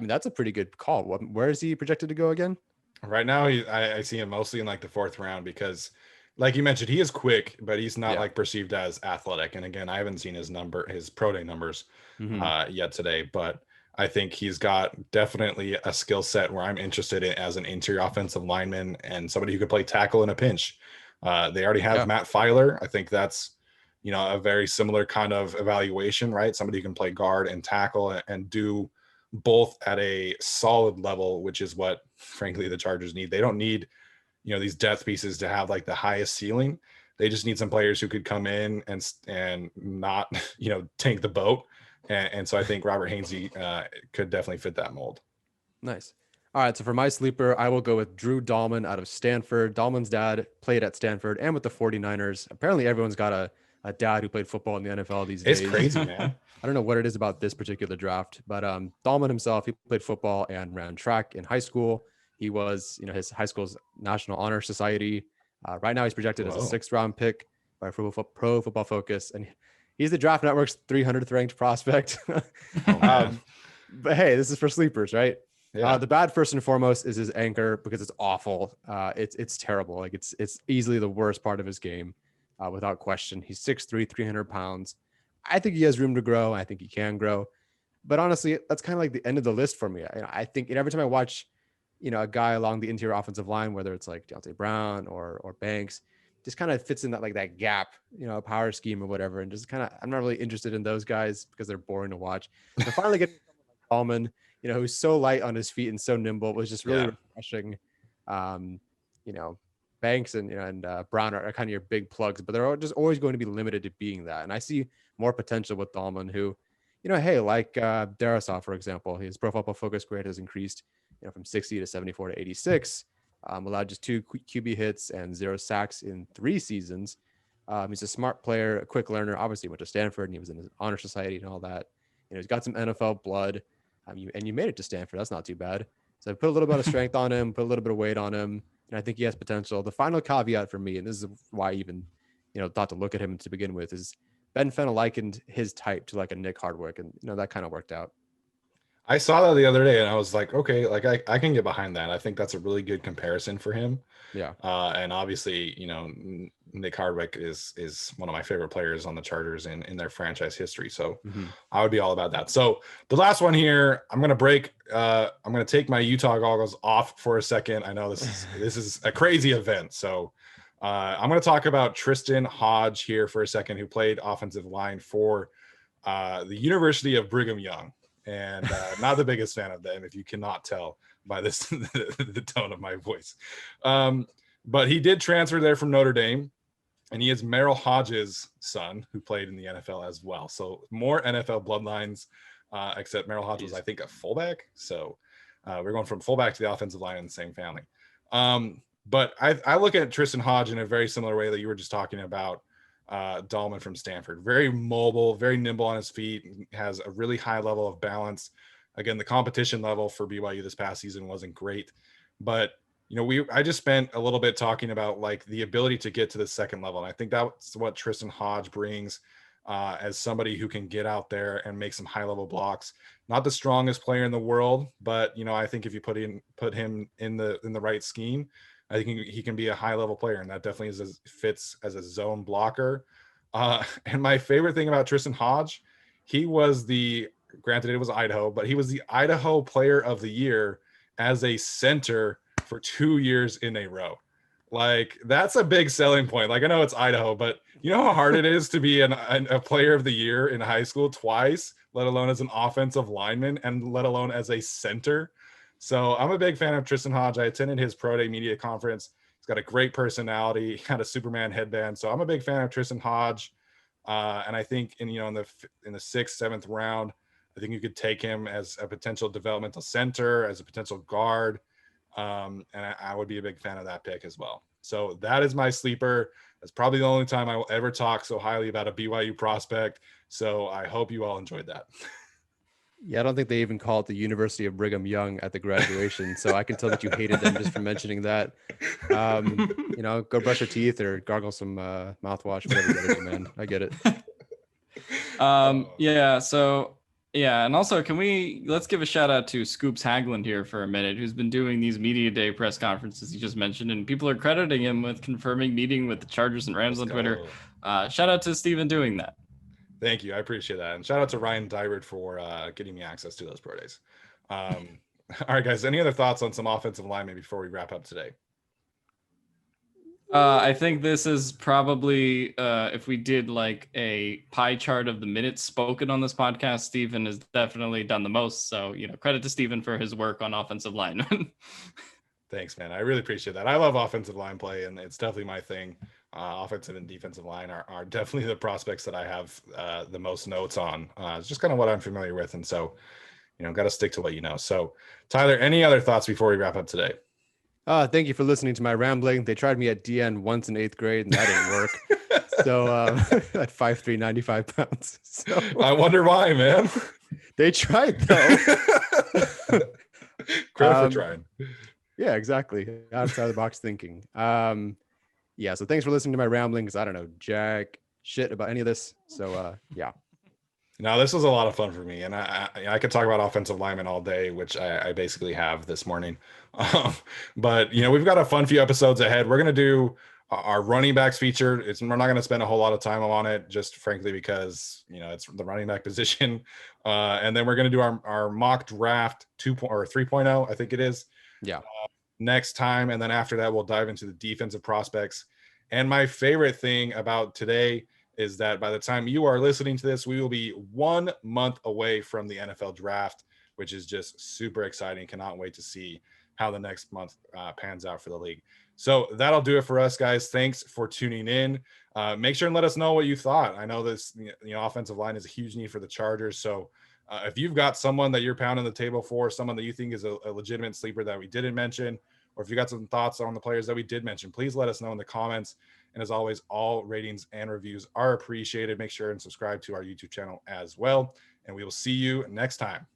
that's a pretty good call. Where is he projected to go again? Right now, I see him mostly in like the 4th round because, like you mentioned, he is quick, but he's not like perceived as athletic. And again, I haven't seen his pro day numbers yet today, but I think he's got definitely a skill set where I'm interested in as an interior offensive lineman and somebody who could play tackle in a pinch. They already have Matt Filer. I think that's, a very similar kind of evaluation, right? Somebody who can play guard and tackle and do both at a solid level, which is what, frankly, the Chargers need. They don't need, these depth pieces to have like the highest ceiling. They just need some players who could come in and not, tank the boat. And so I think Robert Hainsey could definitely fit that mold. Nice. All right. So for my sleeper, I will go with Drew Dahlman out of Stanford. Dahlman's dad played at Stanford and with the 49ers. Apparently everyone's got a dad who played football in the NFL these days. It's crazy, man. I don't know what it is about this particular draft, but Dahlman himself, he played football and ran track in high school. He was, his high school's National Honor Society. Right now he's projected as a 6th round pick by Pro Football Focus. And he's the Draft Network's 300th ranked prospect. But hey, this is for sleepers, right? Yeah. The bad, first and foremost, is his anchor because it's awful. It's terrible. Like it's easily the worst part of his game, without question. He's 6'3", 300 pounds. I think he has room to grow. I think he can grow. But honestly, that's kind of like the end of the list for me. I think every time I watch, a guy along the interior offensive line, whether it's like Deontay Brown or Banks, just kind of fits in that gap, power scheme or whatever. And just kind of, I'm not really interested in those guys because they're boring to watch. So finally getting someone like Tallman, who's so light on his feet and so nimble, was just really refreshing. Banks and Brown are kind of your big plugs, but they're just always going to be limited to being that. And I see more potential with Tallman, who, hey, like Darrisaw, for example, his Pro Football Focus grade has increased, from 60 to 74 to 86. Allowed just 2 QB hits and 0 sacks in 3 seasons. He's a smart player, a quick learner. Obviously, he went to Stanford and he was in his honor society and all that. He's got some NFL blood. And you made it to Stanford. That's not too bad. So put a little bit of strength on him, put a little bit of weight on him, and I think he has potential. The final caveat for me, and this is why I even, thought to look at him to begin with, is Ben Fennell likened his type to like a Nick Hardwick, and that kind of worked out. I saw that the other day and I was like, okay, like I can get behind that. I think that's a really good comparison for him. Yeah. And obviously, Nick Hardwick is one of my favorite players on the Chargers in their franchise history. So I would be all about that. So the last one here, I'm going to break. I'm going to take my Utah goggles off for a second. I know this is a crazy event. So I'm going to talk about Tristan Hodge here for a second, who played offensive line for the University of Brigham Young. And not the biggest fan of them, if you cannot tell by this the tone of my voice. But he did transfer there from Notre Dame, and he is Merrill Hodges' son, who played in the NFL as well. So more NFL bloodlines, except Merrill Hodge was, I think, a fullback. So we're going from fullback to the offensive line in the same family. But I look at Tristan Hodge in a very similar way that you were just talking about. Dahlman from Stanford, very mobile, very nimble on his feet, has a really high level of balance. Again, the competition level for BYU this past season wasn't great, but I just spent a little bit talking about like the ability to get to the second level. And I think that's what Tristan Hodge brings as somebody who can get out there and make some high level blocks. Not the strongest player in the world, but I think if you put him in the right scheme, I think he can be a high level player, and that definitely fits as a zone blocker. And my favorite thing about Tristan Hodge, he was granted it was Idaho, but he was the Idaho Player of the Year as a center for 2 years in a row. Like, that's a big selling point. Like, I know it's Idaho, but you know how hard it is to be a Player of the Year in high school twice, let alone as an offensive lineman and let alone as a center. So I'm a big fan of Tristan Hodge. I attended his pro day media conference. He's got a great personality. He had a Superman headband. So I'm a big fan of Tristan Hodge. And I think in the 6th, 7th round, I think you could take him as a potential developmental center, as a potential guard. And I would be a big fan of that pick as well. So that is my sleeper. That's probably the only time I will ever talk so highly about a BYU prospect. So I hope you all enjoyed that. Yeah, I don't think they even call it the University of Brigham Young at the graduation. So I can tell that you hated them just for mentioning that. Go brush your teeth or gargle some mouthwash, whatever you gotta do, man. I get it. Yeah. So yeah, and also let's give a shout out to Scoops Hagland here for a minute, who's been doing these media day press conferences you just mentioned, and people are crediting him with confirming meeting with the Chargers and Rams on Twitter. Shout out to Steven doing that. Thank you. I appreciate that. And shout out to Ryan Dybert for getting me access to those pro days. All right, guys, any other thoughts on some offensive linemen before we wrap up today? I think this is probably, if we did like a pie chart of the minutes spoken on this podcast, Steven has definitely done the most. So, credit to Steven for his work on offensive line. Thanks, man. I really appreciate that. I love offensive line play, and it's definitely my thing. Offensive and defensive line are definitely the prospects that I have the most notes on. It's just kind of what I'm familiar with. And so, got to stick to what you know. So, Tyler, any other thoughts before we wrap up today? Thank you for listening to my rambling. They tried me at DN once in 8th grade, and that didn't work. So at 5'3", 95 pounds. So, I wonder why, man. They tried, though. Credit for trying. Yeah, exactly. Outside the box thinking. Yeah, so thanks for listening to my rambling, because I don't know jack shit about any of this. So yeah. No, this was a lot of fun for me, and I could talk about offensive linemen all day, which I basically have this morning. But we've got a fun few episodes ahead. We're gonna do our running backs feature. We're not gonna spend a whole lot of time on it, just frankly because it's the running back position. And then we're gonna do our mock draft 2.0 or 3.0, I think it is. Yeah. Next time, and then after that, we'll dive into the defensive prospects. And my favorite thing about today is that by the time you are listening to this, we will be 1 month away from the NFL draft, which is just super exciting. Cannot wait to see how the next month pans out for the league. So that'll do it for us, guys. Thanks for tuning in. Make sure and let us know what you thought. I know this offensive line is a huge need for the Chargers. So if you've got someone that you're pounding the table for, someone that you think is a legitimate sleeper that we didn't mention, or if you got some thoughts on the players that we did mention, please let us know in the comments. And as always, all ratings and reviews are appreciated. Make sure and subscribe to our YouTube channel as well. And we will see you next time.